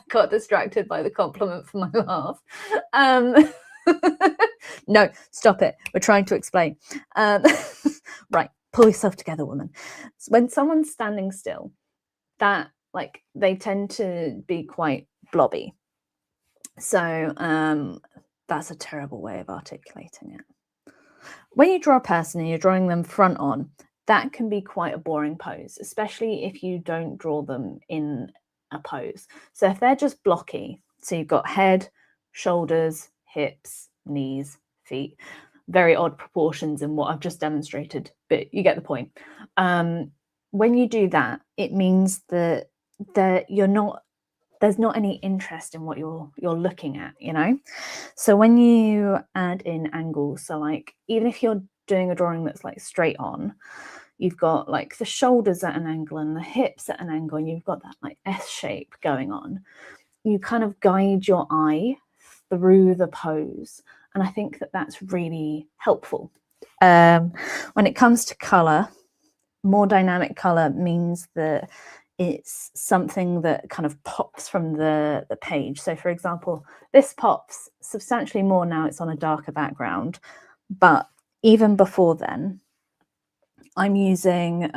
[SPEAKER 1] got distracted by the compliment for my laugh. No, stop it. We're trying to explain. Right, pull yourself together, woman. So when someone's standing still, that like they tend to be quite blobby. So that's a terrible way of articulating it. When you draw a person and you're drawing them front on, that can be quite a boring pose, especially if you don't draw them in a pose. So if they're just blocky, so you've got head, shoulders, hips, knees, feet, very odd proportions in what I've just demonstrated, but you get the point. When you do that, it means that there's not any interest in what you're looking at, you know? So when you add in angles, so like even if you're doing a drawing that's like straight on, you've got like the shoulders at an angle and the hips at an angle, and you've got that like S shape going on. You kind of guide your eye through the pose, and I think that that's really helpful. When it comes to color, more dynamic color means that it's something that kind of pops from the page. So for example, this pops substantially more now, it's on a darker background, but even before then, I'm using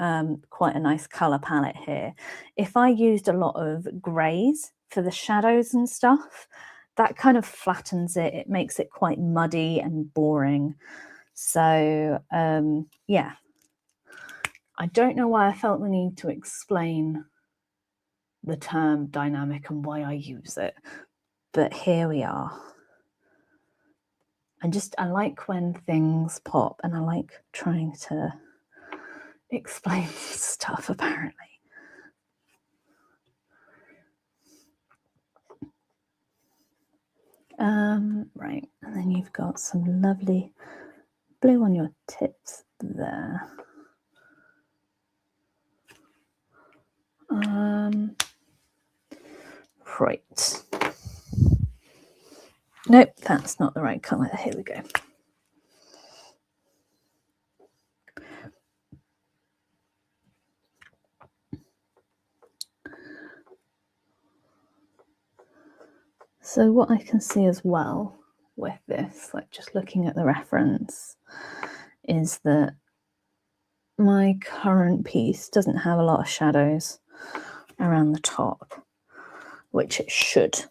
[SPEAKER 1] quite a nice color palette here. If I used a lot of grays for the shadows and stuff, that kind of flattens it. It makes it quite muddy and boring. So yeah, I don't know why I felt the need to explain the term dynamic and why I use it, but here we are. I like when things pop, and I like trying to explain stuff, apparently. Right, and then you've got some lovely blue on your tips there. Right. Nope, that's not the right colour. Here we go. So what I can see as well with this, like just looking at the reference, is that my current piece doesn't have a lot of shadows around the top, which it should.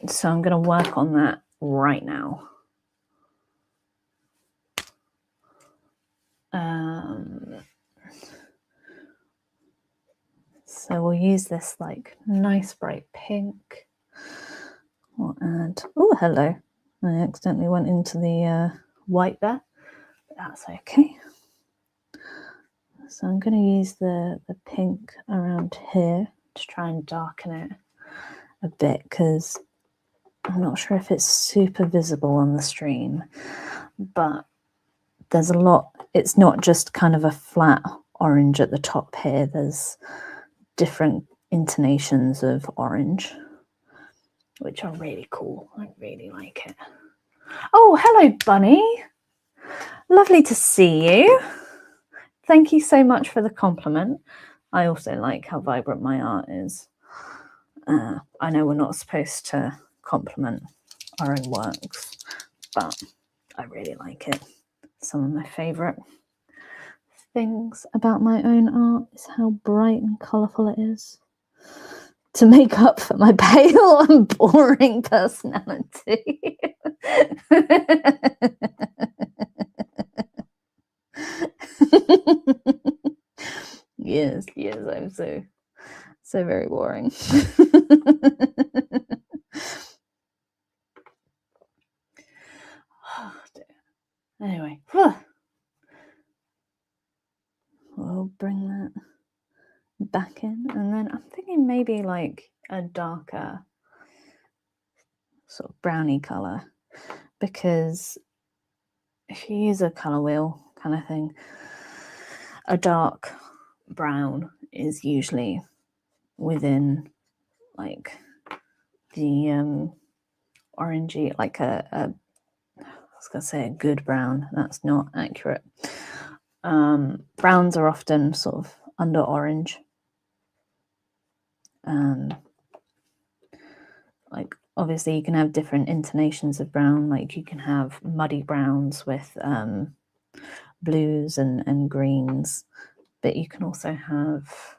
[SPEAKER 1] So I'm going to work on that right now. So we'll use this like nice bright pink. We'll add, oh, hello. I accidentally went into the white there, but that's okay. So I'm going to use the pink around here to try and darken it a bit, because I'm not sure if it's super visible on the stream, but there's a lot. It's not just kind of a flat orange at the top here. There's different intonations of orange, which are really cool. I really like it. Oh, hello, Bunny. Lovely to see you. Thank you so much for the compliment. I also like how vibrant my art is. I know we're not supposed to compliment our own works, but I really like it. Some of my favourite things about my own art is how bright and colourful it is, to make up for my pale and boring personality. Yes, I'm so very boring. Oh, anyway, we'll bring that back in, and then I'm thinking maybe like a darker sort of browny colour, because if you use a colour wheel kind of thing, a dark brown is usually within like the orangey, like I was going to say a good brown. That's not accurate. Browns are often sort of under orange. Like obviously you can have different intonations of brown. Like you can have muddy browns with blues and greens, but you can also have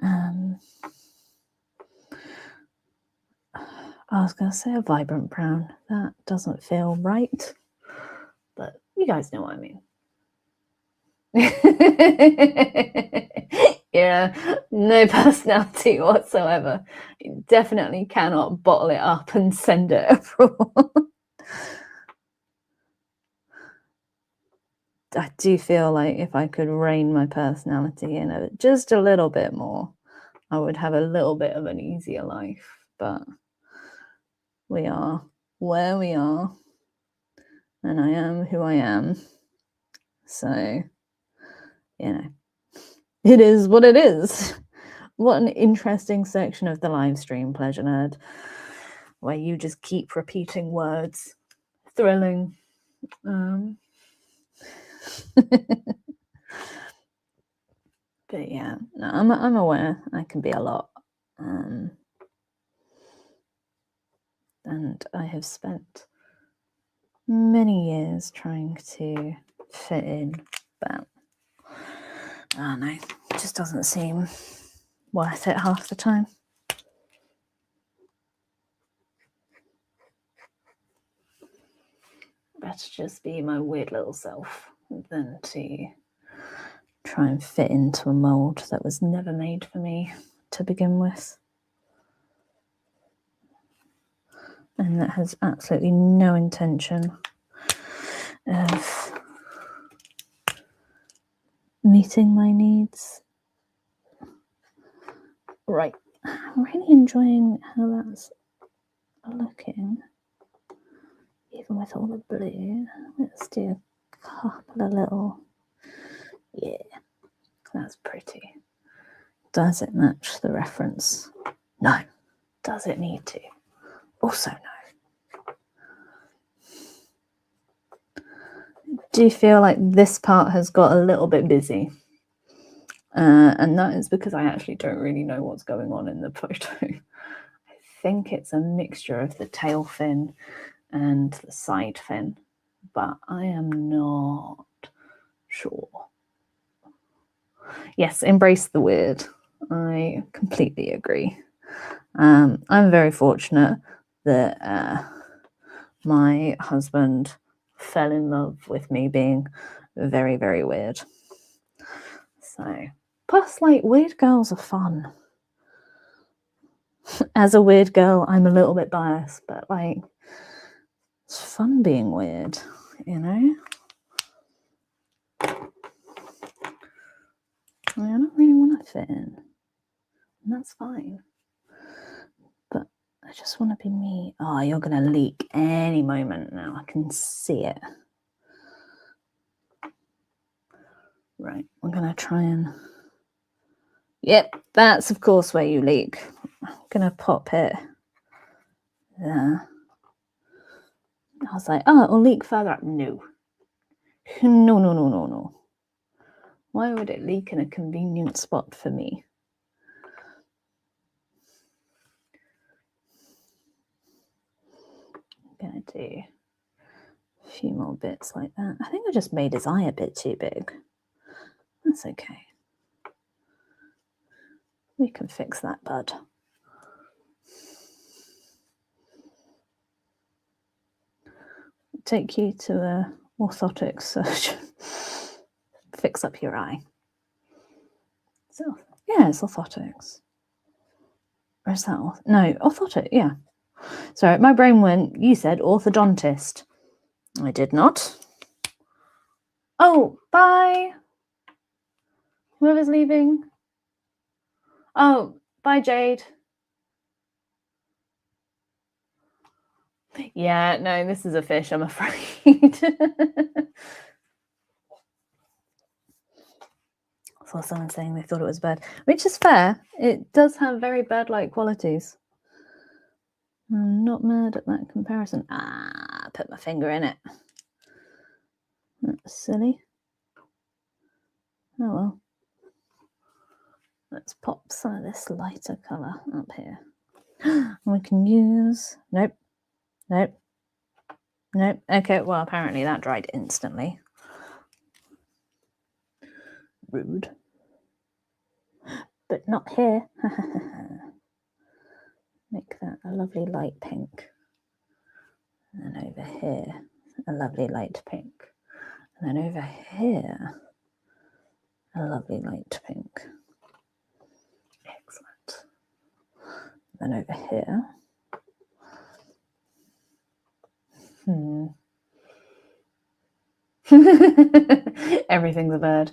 [SPEAKER 1] I was going to say a vibrant brown. That doesn't feel right, but you guys know what I mean. Yeah, no personality whatsoever. You definitely cannot bottle it up and send it abroad. I do feel like if I could rein my personality in just a little bit more, I would have a little bit of an easier life. But we are where we are, and I am who I am. So, you know, it is what it is. What an interesting section of the live stream, Pleasure Nerd, where you just keep repeating words. Thrilling. But yeah, no, I'm aware I can be a lot. And I have spent many years trying to fit in, but I don't know, it just doesn't seem worth it half the time. Better just be my weird little self than to try and fit into a mold that was never made for me to begin with. And that has absolutely no intention of meeting my needs. Right, I'm really enjoying how that's looking, even with all the blue. Let's do a couple of little, yeah, that's pretty. Does it match the reference? No. Does it need to? Also no. Do you feel like this part has got a little bit busy? And that is because I actually don't really know what's going on in the photo. I think it's a mixture of the tail fin and the side fin, but I am not sure. Yes, embrace the weird. I completely agree. I'm very fortunate that my husband fell in love with me being very, very weird. So, plus, like, weird girls are fun. As a weird girl, I'm a little bit biased, but like, it's fun being weird, you know? I mean, I don't really want to fit in, and that's fine. But I just want to be me. Oh, you're going to leak any moment now. I can see it. Right, we're going to try and... Yep, that's of course where you leak. I'm going to pop it there. I was like, oh, it'll leak further up. No. No, no, no, no, no. Why would it leak in a convenient spot for me? I'm going to do a few more bits like that. I think I just made his eye a bit too big. That's okay. We can fix that, bud. Take you to a orthotic surgeon. Fix up your eye. So, yeah, it's orthotics. Or is that no, orthotic, yeah. Sorry, my brain went, you said orthodontist. I did not. Oh, bye. Whoever's leaving. Oh, bye, Jade. Yeah, no, this is a fish, I'm afraid. I saw someone saying they thought it was bird, which is fair. It does have very bird-like qualities. I'm not mad at that comparison. Ah, put my finger in it. That's silly. Oh well. Let's pop some of this lighter colour up here. We can use... Nope. Nope. Nope. Okay, well, apparently that dried instantly. Rude. but not here. Make that a lovely light pink. And then over here, a lovely light pink. And then over here, a lovely light pink. Excellent. Then over here. Everything's a bird.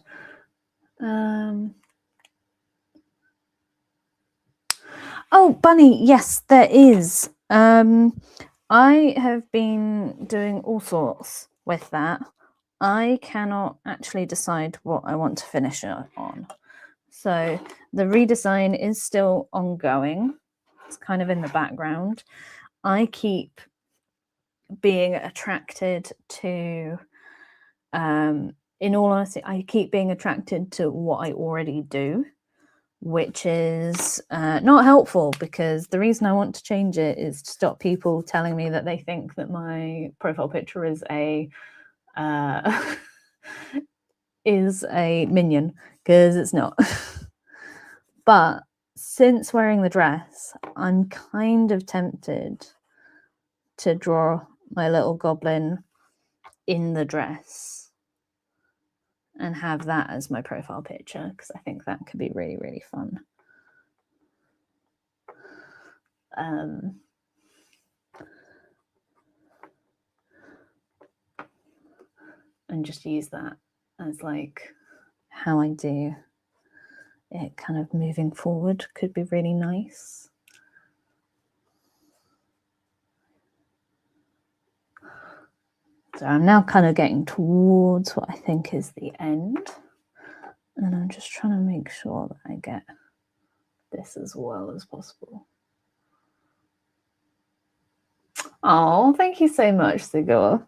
[SPEAKER 1] Oh, bunny, yes, there is. I have been doing all sorts with that. I cannot actually decide what I want to finish it on. So the redesign is still ongoing. It's kind of in the background. I keep being attracted to, in all honesty, I keep being attracted to what I already do, which is not helpful, because the reason I want to change it is to stop people telling me that they think that my profile picture is a is a minion, because it's not. But since wearing the dress, I'm kind of tempted to draw my little goblin in the dress and have that as my profile picture, because I think that could be really, really fun. And just use that as like how I do it kind of moving forward could be really nice. So I'm now kind of getting towards what I think is the end. And I'm just trying to make sure that I get this as well as possible. Oh, thank you so much, Sigor.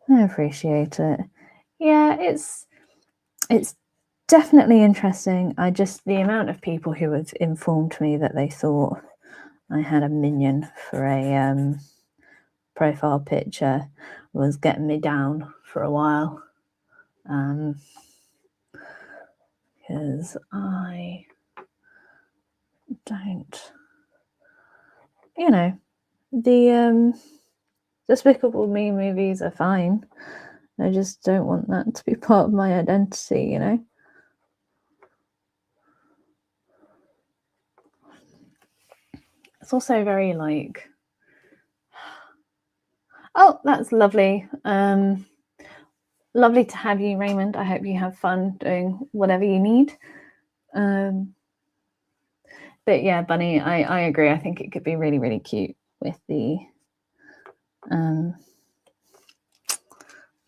[SPEAKER 1] I appreciate it. Yeah, it's definitely interesting. The amount of people who have informed me that they thought I had a minion for a profile picture was getting me down for a while. Because I don't, you know, the Despicable Me movies are fine. I just don't want that to be part of my identity, you know? It's also very like, oh, that's lovely. Lovely to have you, Raymond. I hope you have fun doing whatever you need. But yeah, Bunny, I agree. I think it could be really, really cute with the,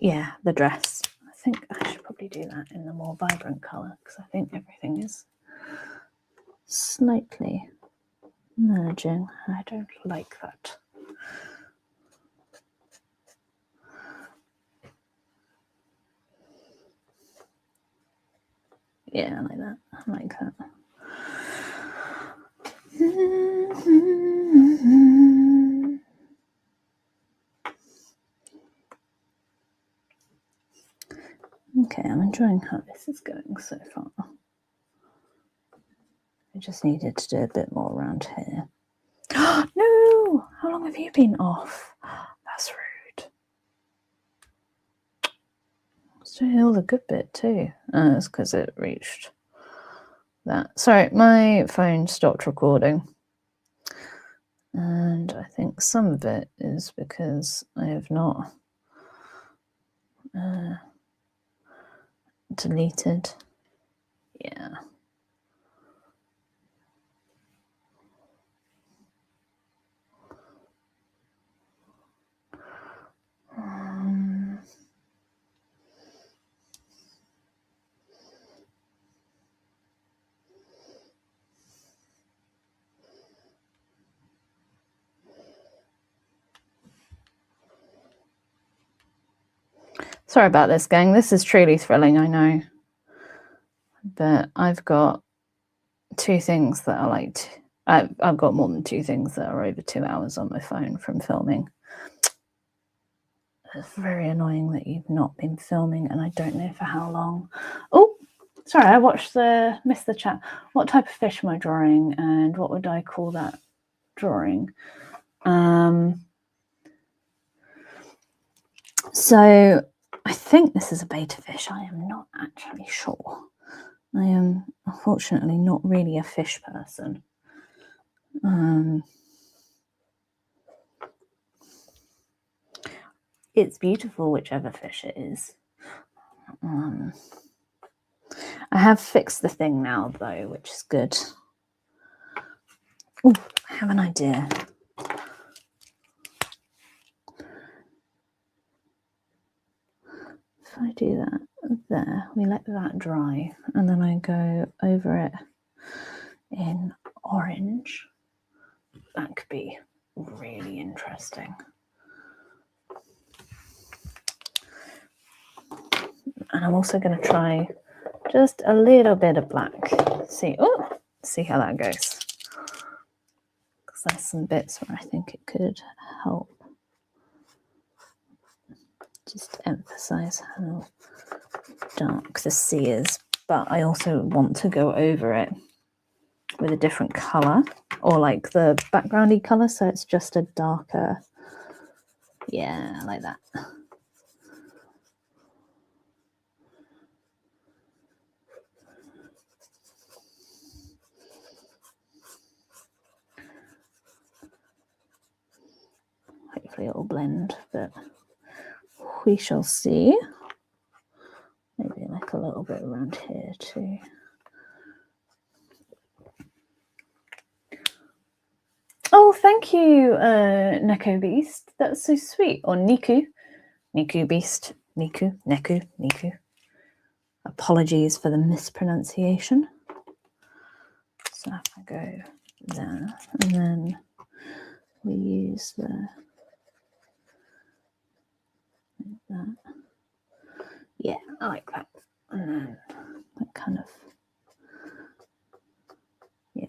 [SPEAKER 1] yeah, the dress. I think I should probably do that in the more vibrant colour, because I think everything is slightly merging. I don't like that. Yeah, I like that. I like that. Okay, I'm enjoying how this is going so far. I just needed to do a bit more around here. No! How long have you been off? That's rude. It's doing all the good bit too. It's because it reached that. Sorry, my phone stopped recording. And I think some of it is because I have not deleted. Yeah. Sorry about this, gang. This is truly thrilling, I know. But I've got two things that are like, I've got more than two things that are over 2 hours on my phone from filming. It's very annoying that you've not been filming, and I don't know for how long. Oh, Sorry, I missed the chat. What type of fish am I drawing, and what would I call that drawing? So I think this is a betta fish. I am not actually sure. I am unfortunately not really a fish person. It's beautiful, whichever fish it is. I have fixed the thing now, though, which is good. Oh, I have an idea. If I do that there, we let that dry, and then I go over it in orange. That could be really interesting. And I'm also going to try just a little bit of black. See how that goes. Because there's some bits where I think it could help just emphasize how dark the sea is. But I also want to go over it with a different color, or like the backgroundy color, so it's just a darker, yeah, like that. Hopefully it will blend, but we shall see. Maybe like a little bit around here too. Oh, thank you, Neko Beast. That's so sweet. Or Niku. Niku Beast. Niku. Neku. Niku. Apologies for the mispronunciation. So if I go there, and then we use that. Yeah, I like that. And then that kind of, yeah.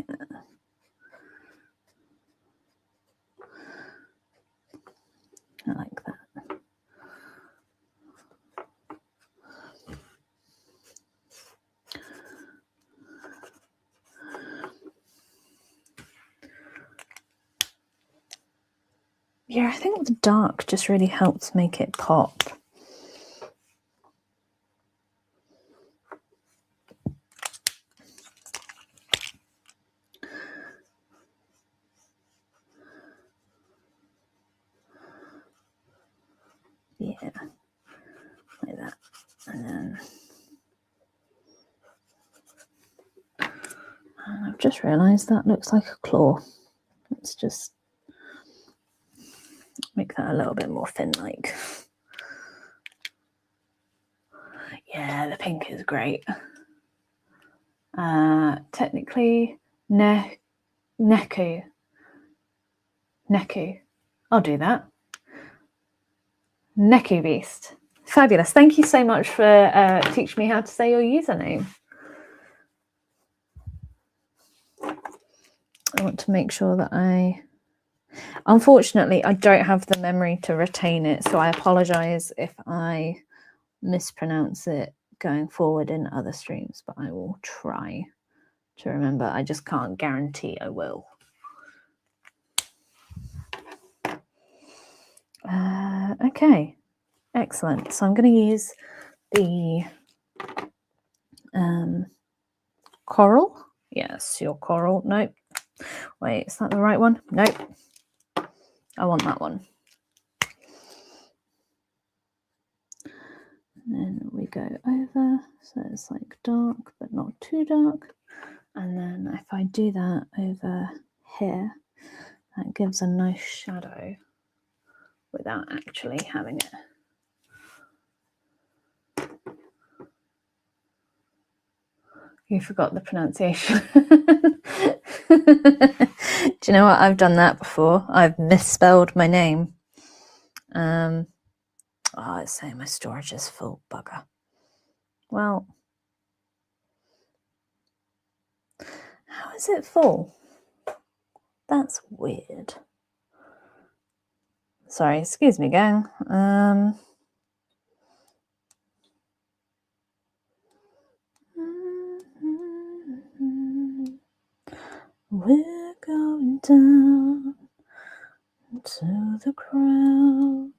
[SPEAKER 1] I like that. Yeah, I think the dark just really helps make it pop. Yeah, like that. And then I've just realised that looks like a claw. Let's just make that a little bit more thin-like. Yeah, the pink is great. Technically, Neku. I'll do that. Neku Beast. Fabulous. Thank you so much for teaching me how to say your username. I want to make sure that unfortunately, I don't have the memory to retain it, so I apologise if I mispronounce it going forward in other streams, but I will try to remember. I just can't guarantee I will. Okay, excellent. So I'm going to use the coral. Yes, your coral. Nope. Wait, is that the right one? Nope. I want that one. And then we go over, so it's like dark, but not too dark. And then if I do that over here, that gives a nice shadow without actually having it. You forgot the pronunciation. Do you know what? I've done that before. I've misspelled my name. Oh, it's saying my storage is full. Bugger. Well, how is it full? That's weird. Sorry, excuse me, gang. We're going down to the ground.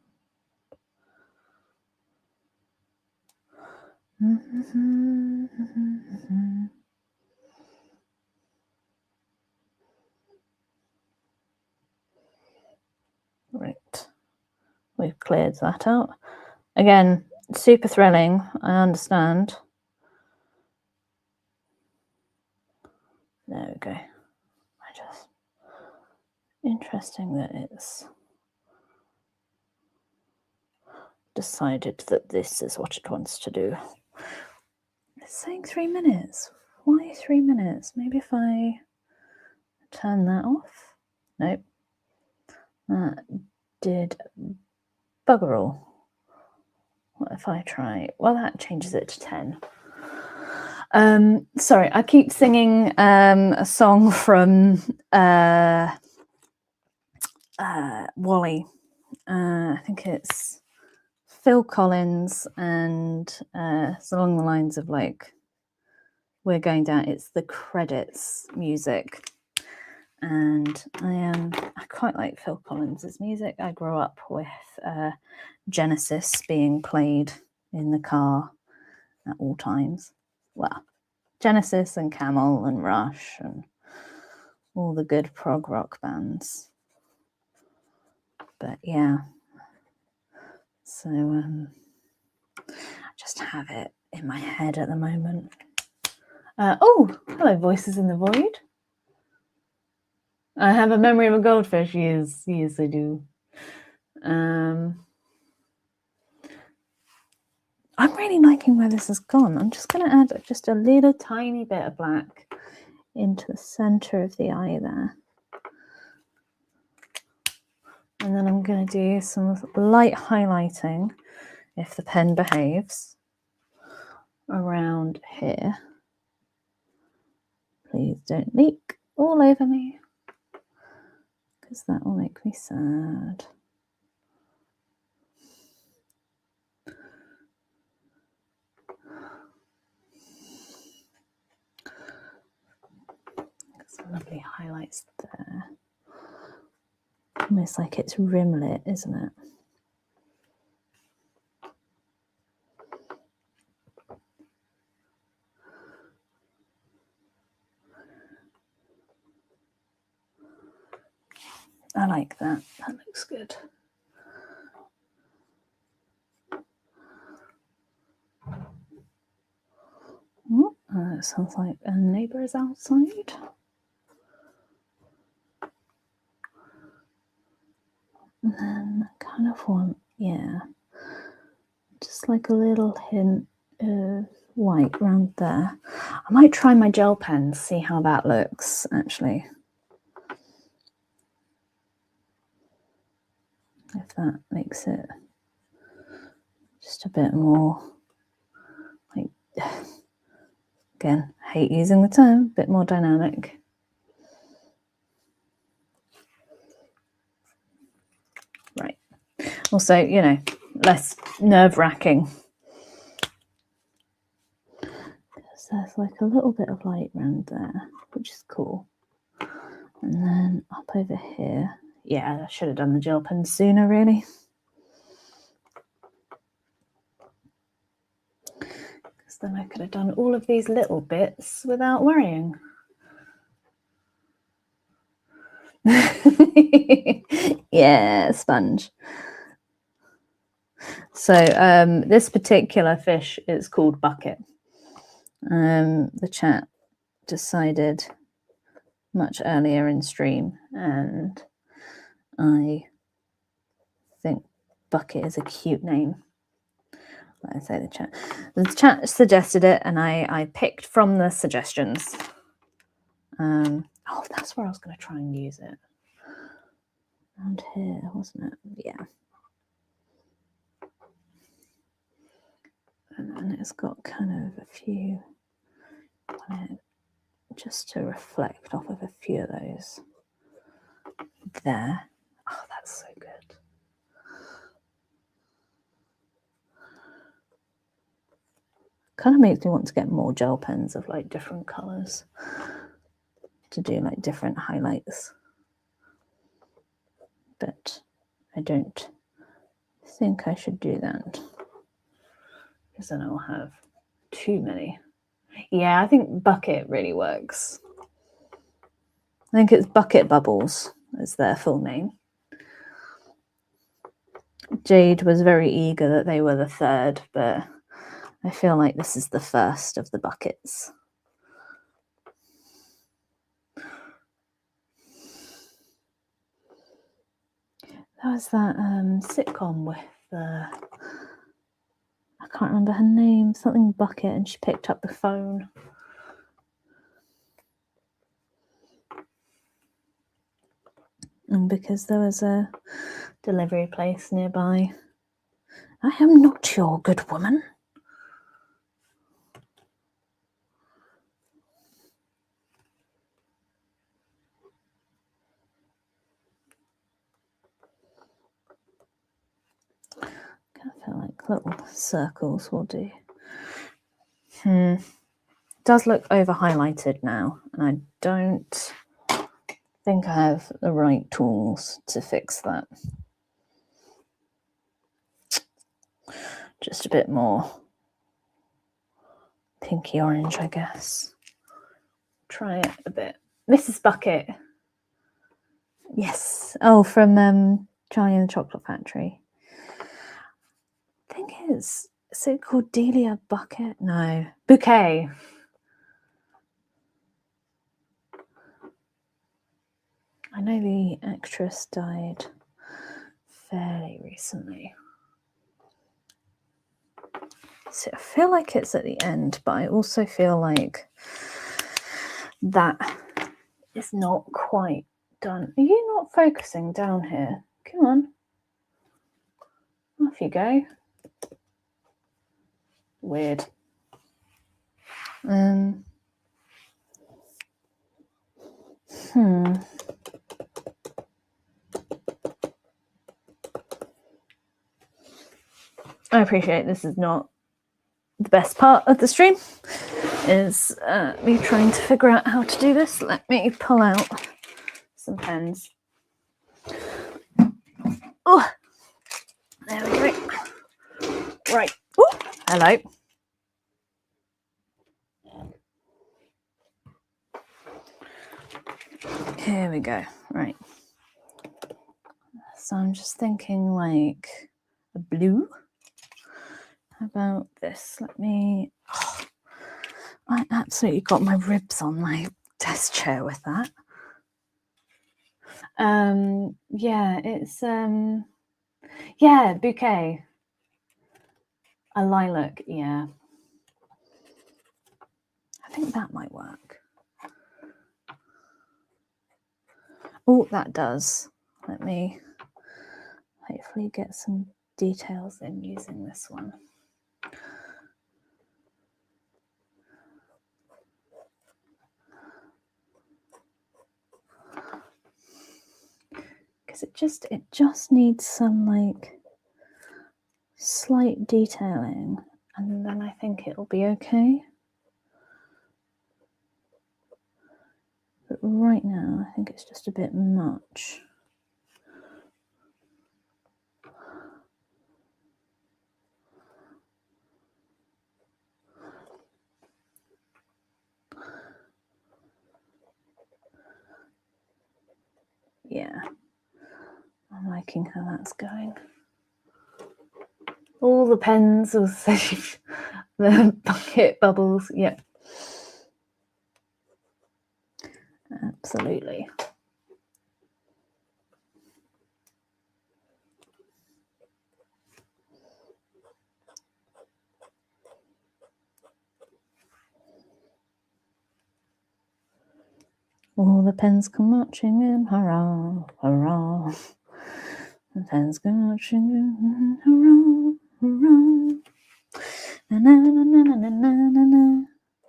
[SPEAKER 1] Right, we've cleared that out. Again, super thrilling, I understand. There we go. Interesting that it's decided that this is what it wants to do. It's saying 3 minutes. Why 3 minutes? Maybe if I turn that off? Nope. That did bugger all. What if I try? Well, that changes it to 10. Sorry, I keep singing a song from Wally. I think it's Phil Collins, and it's along the lines of like, we're going down, it's the credits music. And I quite like Phil Collins's music. I grew up with Genesis being played in the car at all times. Well, Genesis and Camel and Rush and all the good prog rock bands. But yeah, so I just have it in my head at the moment. Oh, hello, Voices in the Void. I have a memory of a goldfish. Yes, I do. I'm really liking where this has gone. I'm just going to add just a little tiny bit of black into the center of the eye there. And then I'm going to do some light highlighting, if the pen behaves, around here. Please don't leak all over me, because that will make me sad. Some lovely highlights there. Almost like it's rimlet, isn't it? I like that. That looks good. Oh, it sounds like a neighbour is outside. And then I kind of want, yeah, just like a little hint of white around there. I might try my gel pen, see how that looks, actually. If that makes it just a bit more, like, again, hate using the term, a bit more dynamic. Right. Also, you know, less nerve-wracking. Because there's like a little bit of light around there, which is cool. And then up over here, yeah, I should have done the gel pen sooner, really. Because then I could have done all of these little bits without worrying. Yeah, sponge. So this particular fish is called Bucket. The chat decided much earlier in stream, and I think Bucket is a cute name. I say the chat suggested it, and I picked from the suggestions. Oh, that's where I was going to try and use it. Around here, wasn't it? Yeah. And then it's got kind of a few, just to reflect off of a few of those there. Oh, that's so good. Kind of makes me want to get more gel pens of like different colors to do like different highlights, but I don't think I should do that because then I'll have too many. Yeah, I think bucket really works. I think it's Bucket Bubbles is their full name. Jade was very eager that they were the third, but I feel like this is the first of the buckets. That was that sitcom with I can't remember her name, something Bucket, and she picked up the phone. And because there was a delivery place nearby. I am not your good woman. I feel like little circles will do. It does look over highlighted now, and I don't think I have the right tools to fix that. Just a bit more pinky orange, I guess. Try it a bit. Mrs. Bucket. Yes. Oh, from Charlie and the Chocolate Factory. I think is it called Delia Bucket? No. Bouquet. I know the actress died fairly recently. So I feel like it's at the end, but I also feel like that is not quite done. Are you not focusing down here? Come on. Off you go. Weird. I appreciate this is not the best part of the stream, is me trying to figure out how to do this. Let me pull out some pens. Oh, there we go. Right. Oh, hello. Here we go. Right. So I'm just thinking like a blue. How about this? Let me... Oh, I absolutely got my ribs on my desk chair with that. Yeah, it's... yeah, bouquet. A lilac, yeah. I think that might work. Oh, that does. Let me hopefully get some details in using this one. Because it just needs some like slight detailing, and then I think it'll be okay. But right now, I think it's just a bit much. Yeah, I'm liking how that's going. All the pens will save the bucket bubbles. Yep. Absolutely. All the pens come marching in, hurrah, hurrah. The pens go marching in, hurrah, hurrah. Na na na na na na na na.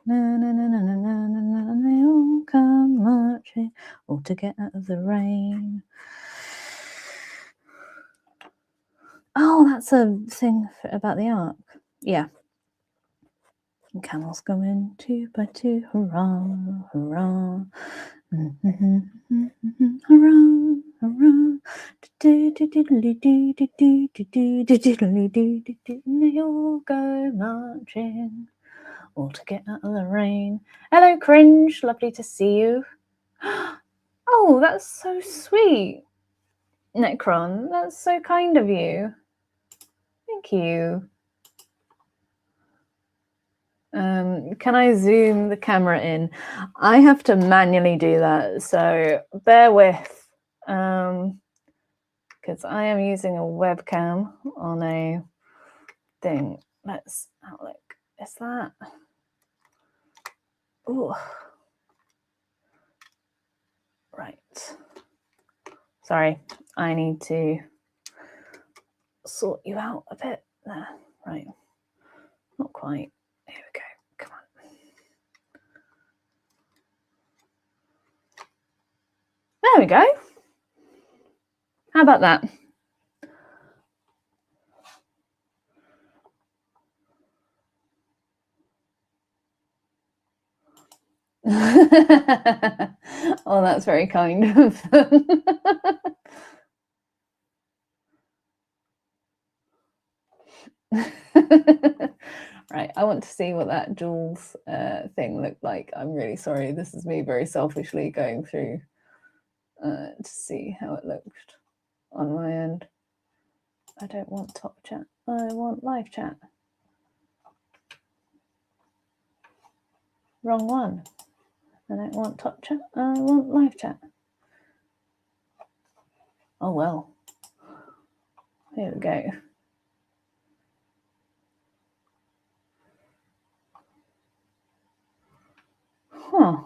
[SPEAKER 1] Na na na na na na na na. They all come marching, all to get out of the rain. Oh, that's a thing about the ark. Yeah. And camels go in 2 by 2, hurrah, hurrah. Hurrah, hurrah. They all go marching, all to get out of the rain. Hello, Cringe. Lovely to see you. Oh, that's so sweet. Necron, that's so kind of you. Thank you. Can I zoom the camera in? I have to manually do that, so bear with, because I am using a webcam on a thing. Let's Outlook. Is that? Oh, right. Sorry, I need to sort you out a bit there. Right, not quite. Here we go. Come on. There we go. How about that? Oh, that's very kind of them. Right, I want to see what that Jules thing looked like. I'm really sorry. This is me very selfishly going through to see how it looked on my end. I don't want top chat. I want live chat. Wrong one. I don't want top chat. I want live chat. Oh well. Here we go. Huh.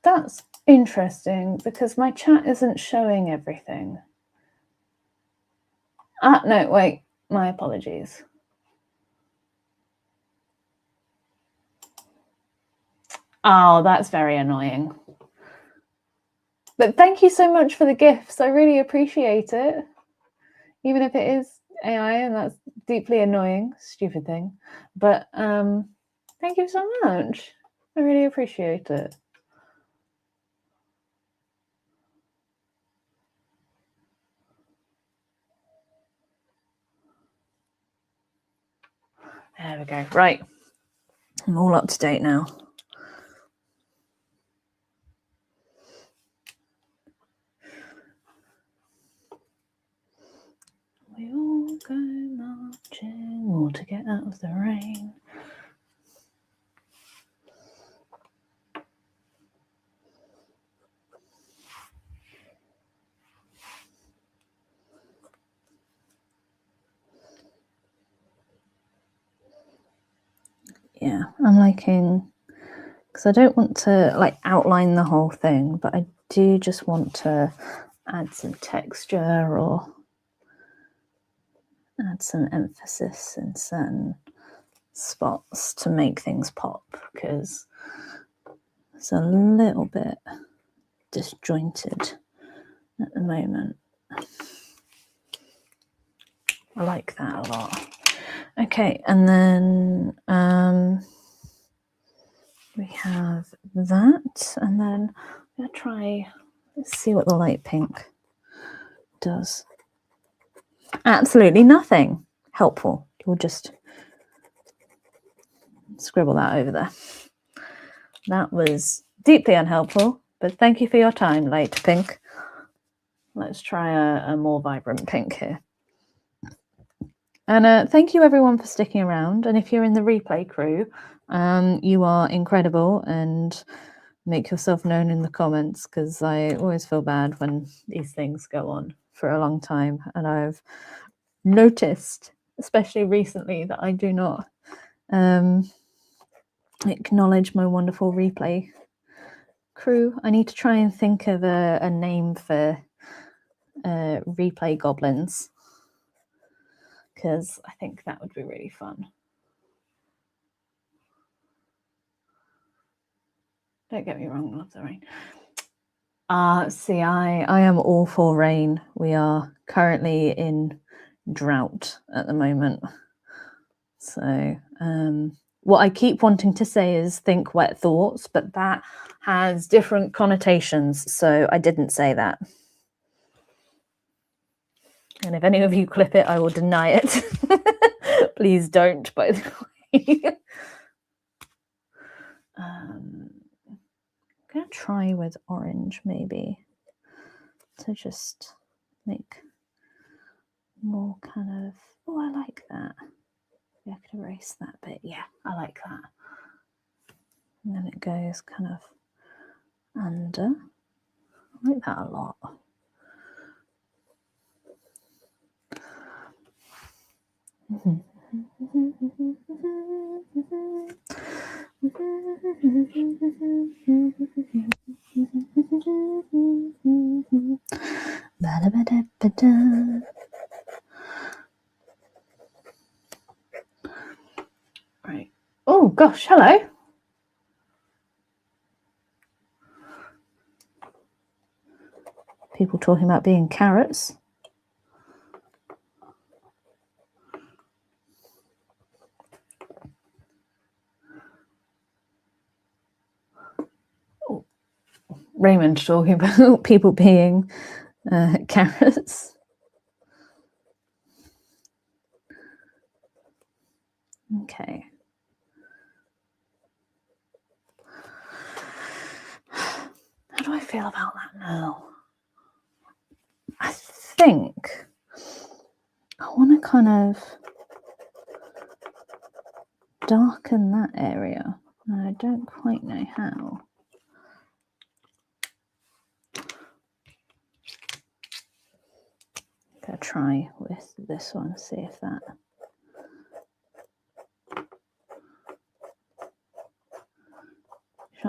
[SPEAKER 1] That's interesting because my chat isn't showing everything. No, wait. My apologies. Oh, that's very annoying. But thank you so much for the gifts. I really appreciate it. Even if it is AI and that's deeply annoying, stupid thing. But thank you so much. I really appreciate it. There we go. Right. I'm all up to date now. We all go marching, all to get out of the rain. Yeah, I'm liking, because I don't want to like outline the whole thing, but I do just want to add some texture or add some emphasis in certain spots to make things pop, because it's a little bit disjointed at the moment. I like that a lot. Okay, and then we have that, and then I'm going to try, let's see what the light pink does. Absolutely nothing helpful. We'll just scribble that over there. That was deeply unhelpful, but thank you for your time, light pink. Let's try a more vibrant pink here. And thank you everyone for sticking around. And if you're in the replay crew, you are incredible, and make yourself known in the comments, because I always feel bad when these things go on for a long time. And I've noticed, especially recently, that I do not acknowledge my wonderful replay crew. I need to try and think of a name for replay goblins, because I think that would be really fun. Don't get me wrong, love the rain. See, I am all for rain. We are currently in drought at the moment. So what I keep wanting to say is think wet thoughts, but that has different connotations, so I didn't say that. And if any of you clip it, I will deny it. Please don't, by the way. I'm going to try with orange, maybe, to just make more kind of, oh, I like that. Yeah, I could erase that bit. Yeah, I like that. And then it goes kind of under. I like that a lot. Right. Oh gosh, hello. People talking about being carrots. Oh. Raymond talking about people being carrots. Okay. How do I feel about that now? I think I want to kind of darken that area. I don't quite know how. I'm going to try with this one, see if that...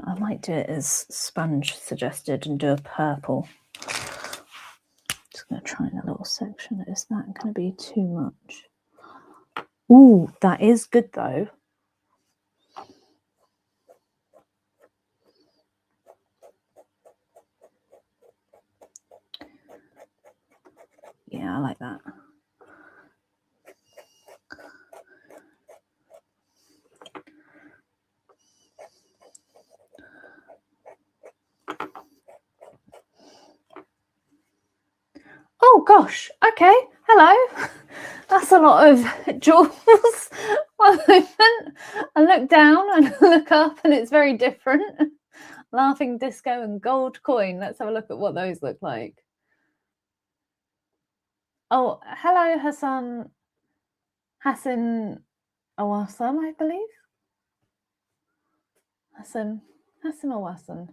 [SPEAKER 1] I might do it as Sponge suggested and do a purple. Just going to try in a little section. Is that going to be too much? Ooh, that is good though. Yeah, I like that. Oh gosh, okay, hello. That's a lot of jewels. I look down and look up and it's very different. Laughing disco and gold coin. Let's have a look at what those look like. Oh, hello Hassan Awasam, I believe. Hassan Awasam.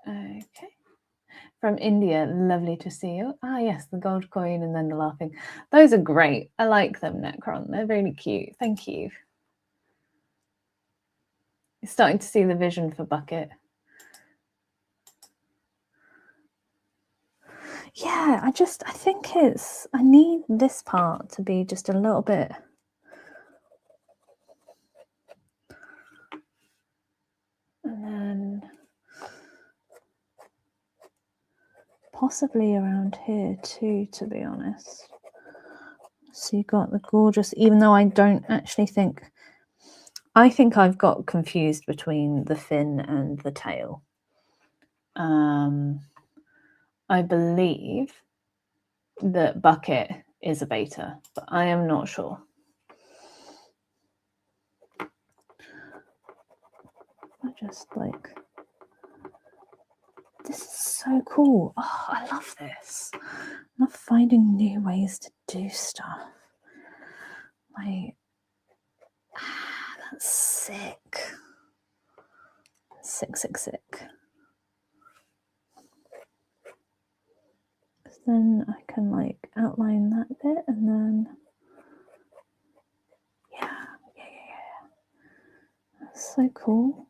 [SPEAKER 1] Okay. From India, lovely to see you. Ah, yes, the gold coin and then the laughing. Those are great. I like them, Necron. They're really cute. Thank you. You're starting to see the vision for Bucket. Yeah, I think I need this part to be just a little bit. And then possibly around here too, to be honest. So you got the gorgeous, even though I don't actually think, I think I've got confused between the fin and the tail. I believe that Bucket is a beta, but I am not sure. I just like, this is so cool. Oh, I love this. I love finding new ways to do stuff. Like, that's sick. Sick. Then I can like outline that bit and then yeah. That's so cool.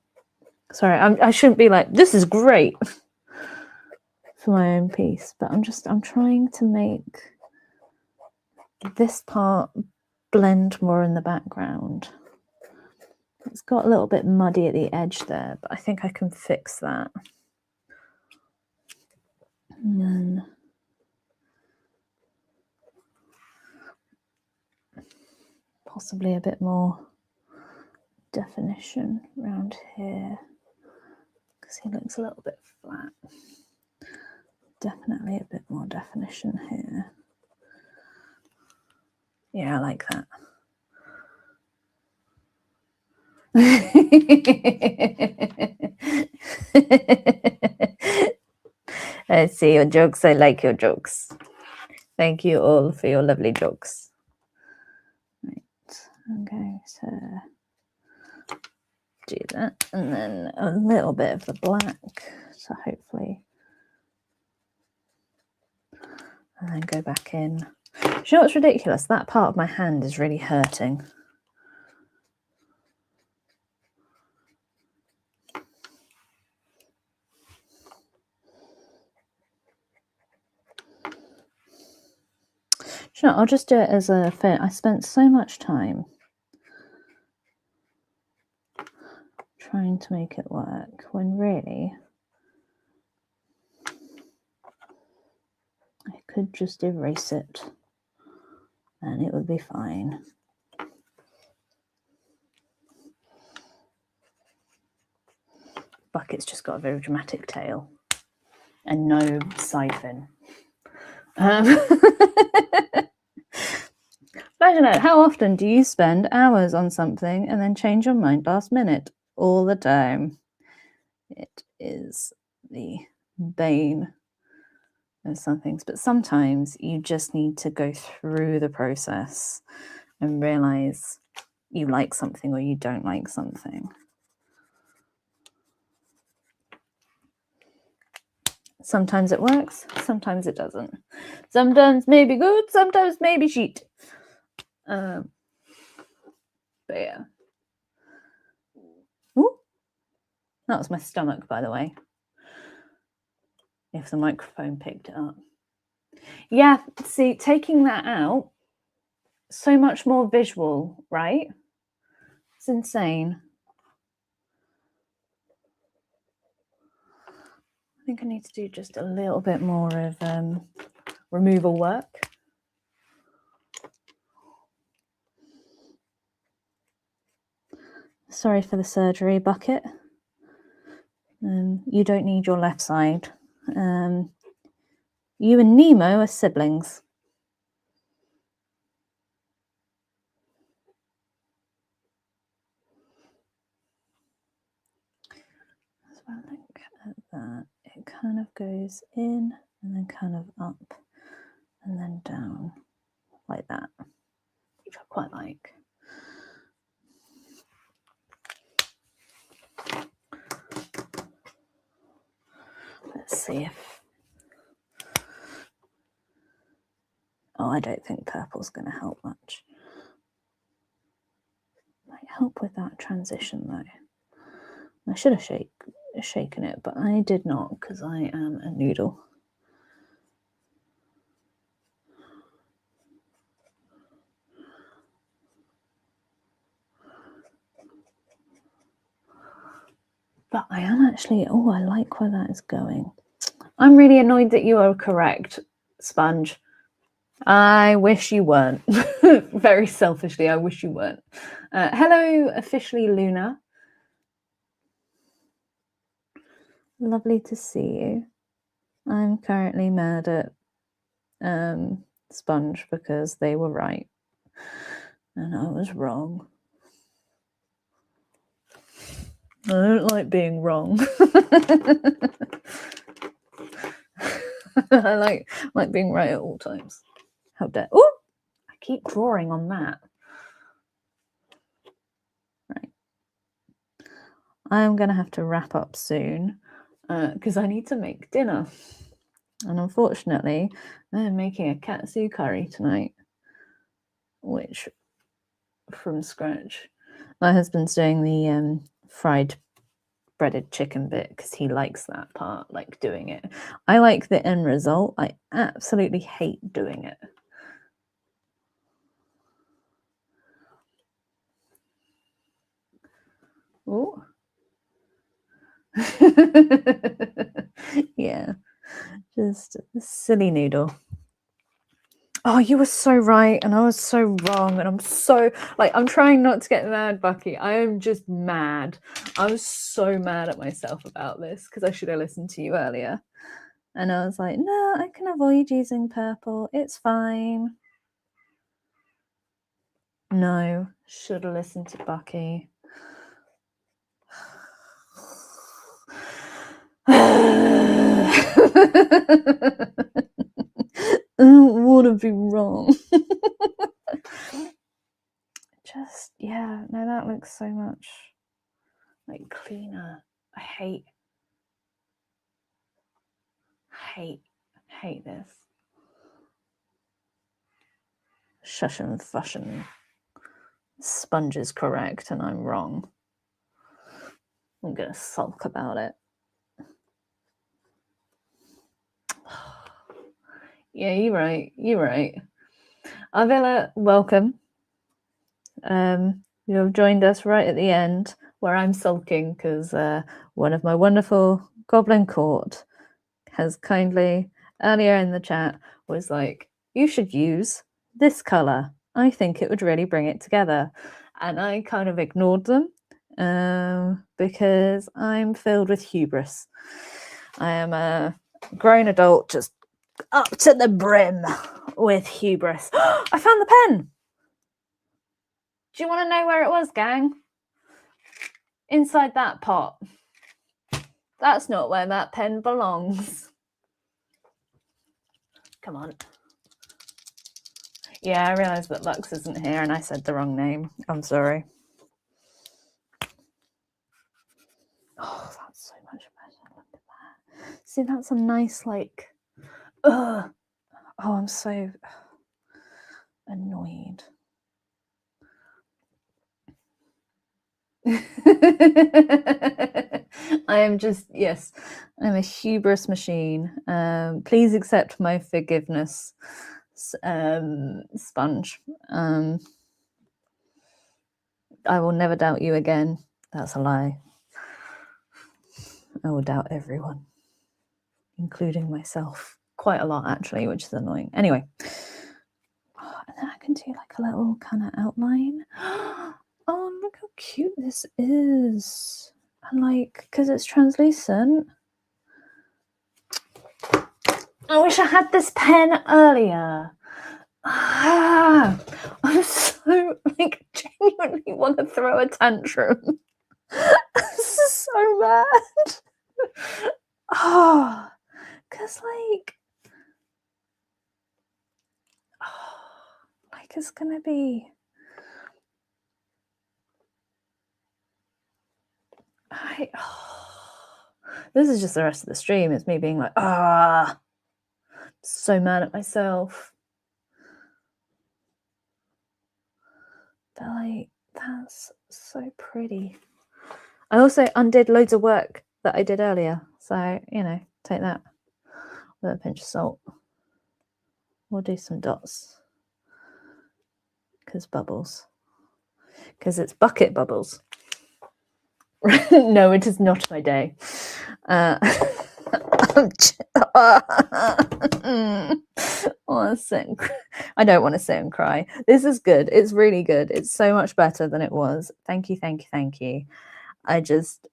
[SPEAKER 1] Sorry, I shouldn't be like, this is great for my own piece, but I'm trying to make this part blend more in the background. It's got a little bit muddy at the edge there, but I think I can fix that. And then possibly a bit more definition around here because he looks a little bit flat. Definitely a bit more definition here. Yeah, I like that. I see your jokes. I like your jokes. Thank you all for your lovely jokes. Right, I'm going to do that, and then a little bit of the black, so hopefully, and then go back in. Do you know what's ridiculous? That part of my hand is really hurting. You know, I'll just do it as a fit. I spent so much time trying to make it work when really I could just erase it and it would be fine. Bucket's just got a very dramatic tail and no siphon. Imagine, how often do you spend hours on something and then change your mind last minute? All the time. It is the bane of some things, but sometimes you just need to go through the process and realize you like something or you don't like something. Sometimes it works, sometimes it doesn't. Sometimes maybe good, sometimes maybe shit. But yeah. Ooh. That was my stomach, by the way. If the microphone picked it up. Yeah, see, taking that out, so much more visual, right? It's insane. I think I need to do just a little bit more of removal work. Sorry for the surgery, Bucket. You don't need your left side. You and Nemo are siblings. So I look at that, it kind of goes in and then kind of up and then down like that, which I quite like. Let's see if... Oh, I don't think purple's going to help much. Might help with that transition though. I should have shaken it, but I did not because I am a noodle. But I am actually, oh, I like where that is going. I'm really annoyed that you are correct, Sponge. I wish you weren't. Very selfishly, I wish you weren't. Hello, officially Luna. Lovely to see you. I'm currently mad at Sponge because they were right and I was wrong. I don't like being wrong. I like being right at all times. How dare... Oh, I keep drawing on that. Right. I'm going to have to wrap up soon because I need to make dinner. And unfortunately, I'm making a katsu curry tonight, which from scratch. My husband's doing the fried breaded chicken bit because he likes that part, like doing it. I like the end result. I absolutely hate doing it. Oh. Yeah, just a silly noodle. Oh, you were so right, and I was so wrong, and I'm so, like, I'm trying not to get mad, Bucky. I am just mad. I was so mad at myself about this, because I should have listened to you earlier. And I was like, no, I can avoid using purple. It's fine. No, should have listened to Bucky. I don't want to be wrong. Just, yeah, no, that looks so much like cleaner. I hate this. Shush and fushin'. Sponge is correct and I'm wrong. I'm gonna sulk about it. Yeah, you're right. You're right. Avila, welcome. You have joined us right at the end where I'm sulking because one of my wonderful Goblin Court has kindly, earlier in the chat, was like, you should use this colour. I think it would really bring it together. And I kind of ignored them because I'm filled with hubris. I am a grown adult just up to the brim with hubris. I found the pen! Do you want to know where it was, gang? Inside that pot. That's not where that pen belongs. Come on. Yeah, I realised that Lux isn't here and I said the wrong name. I'm sorry. Oh, that's so much better. Look at that. See, that's a nice, like... Oh, I'm so annoyed. I am just, yes, I'm a hubris machine. Please accept my forgiveness, Sponge. I will never doubt you again. That's a lie. I will doubt everyone, including myself. Quite a lot, actually, which is annoying. Anyway. Oh, and then I can do like a little kind of outline. Oh, look how cute this is. And like, because it's translucent. I wish I had this pen earlier. I'm so, like, genuinely want to throw a tantrum. This is so bad. Oh, because like it's gonna be... This is just the rest of the stream. It's me being like, so mad at myself. But like, that's so pretty. I also undid loads of work that I did earlier. So, you know, take that with a pinch of salt. We'll do some dots. Because bubbles. Because it's bucket bubbles. No, it is not my day. I don't want to sit and cry. This is good. It's really good. It's so much better than it was. Thank you, thank you, thank you. I just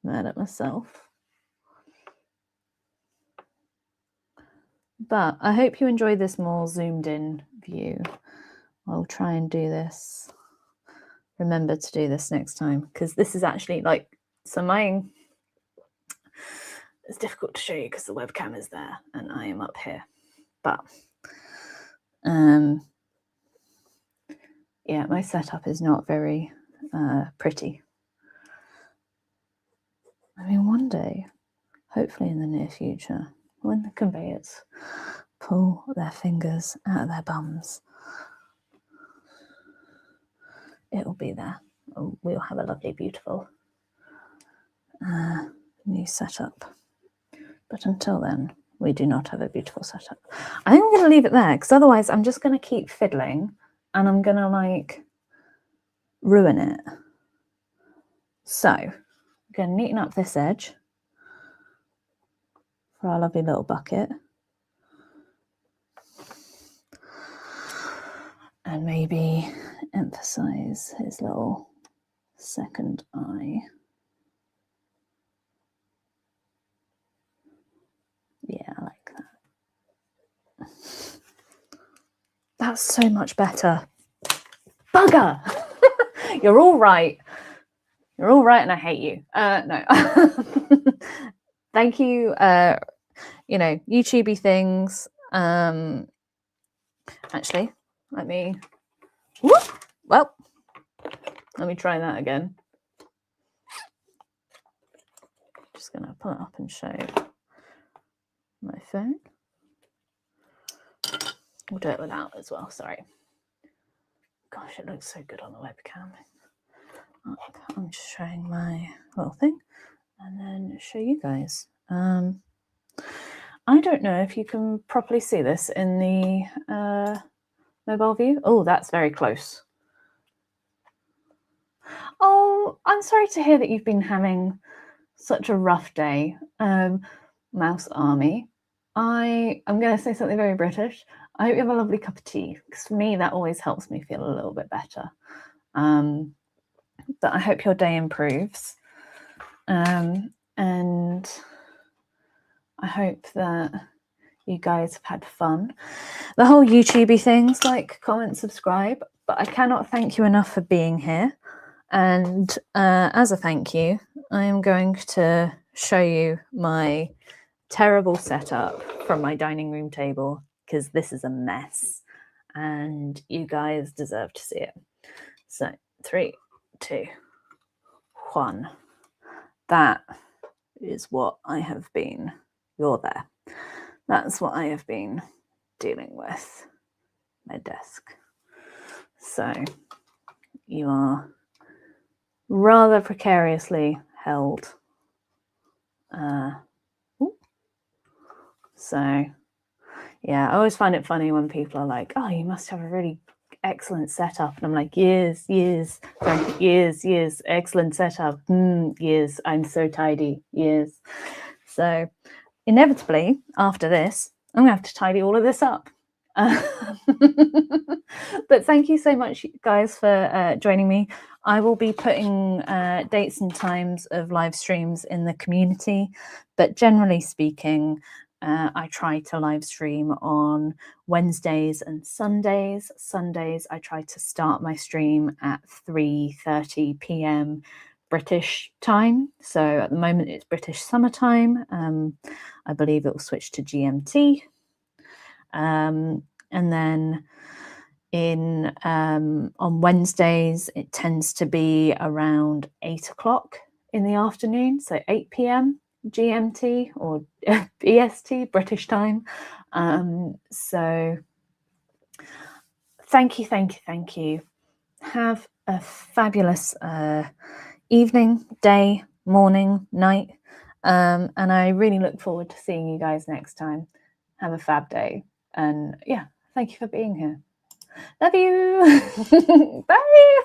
[SPEAKER 1] mad at myself. But I hope you enjoy this more zoomed in view. I'll try and do this. Remember to do this next time, because this is actually like, so mine, it's difficult to show you because the webcam is there and I am up here. But yeah, my setup is not very pretty. I mean, one day, hopefully in the near future, when the conveyors pull their fingers out of their bums, it will be there. We'll have a lovely, beautiful new setup. But until then, we do not have a beautiful setup. I think I'm going to leave it there, because otherwise I'm just going to keep fiddling and I'm going to like ruin it. So I'm going to neaten up this edge for our lovely little bucket. And maybe emphasize his little second eye. Yeah, I like that. That's so much better. Bugger! You're all right. You're all right and I hate you. No. Thank you. You know, YouTubey things. Actually, let me... Well, let me try that again. Just going to pull it up and show my phone. We'll do it without as well, sorry. Gosh, it looks so good on the webcam. I'm just showing my little thing and then show you guys. I don't know if you can properly see this in the mobile view. Oh, that's very close. Oh, I'm sorry to hear that you've been having such a rough day, Mouse Army. I'm going to say something very British. I hope you have a lovely cup of tea, because for me, that always helps me feel a little bit better. But I hope your day improves. And I hope that you guys have had fun. The whole YouTubey things, like, comment, subscribe, but I cannot thank you enough for being here. And as a thank you, I am going to show you my terrible setup from my dining room table, because this is a mess and you guys deserve to see it. So 3, 2, 1. That is what I have been. You're there. That's what I have been dealing with. My desk. So you are rather precariously held. So yeah, I always find it funny when people are like, oh, you must have a really excellent setup. And I'm like, years, excellent setup. Years, I'm so tidy, years. So inevitably, after this, I'm gonna have to tidy all of this up. But thank you so much, guys, for joining me. I will be putting dates and times of live streams in the community, but generally speaking, I try to live stream on Wednesdays and Sundays. Sundays, I try to start my stream at 3:30 p.m. British time. So at the moment it's British summertime. I believe it will switch to GMT. And then on Wednesdays, it tends to be around 8 o'clock in the afternoon. So 8 p.m. GMT or EST, British time. So thank you. Have a fabulous evening, day, morning, night. And I really look forward to seeing you guys next time. Have a fab day. And yeah, thank you for being here. Love you. Bye.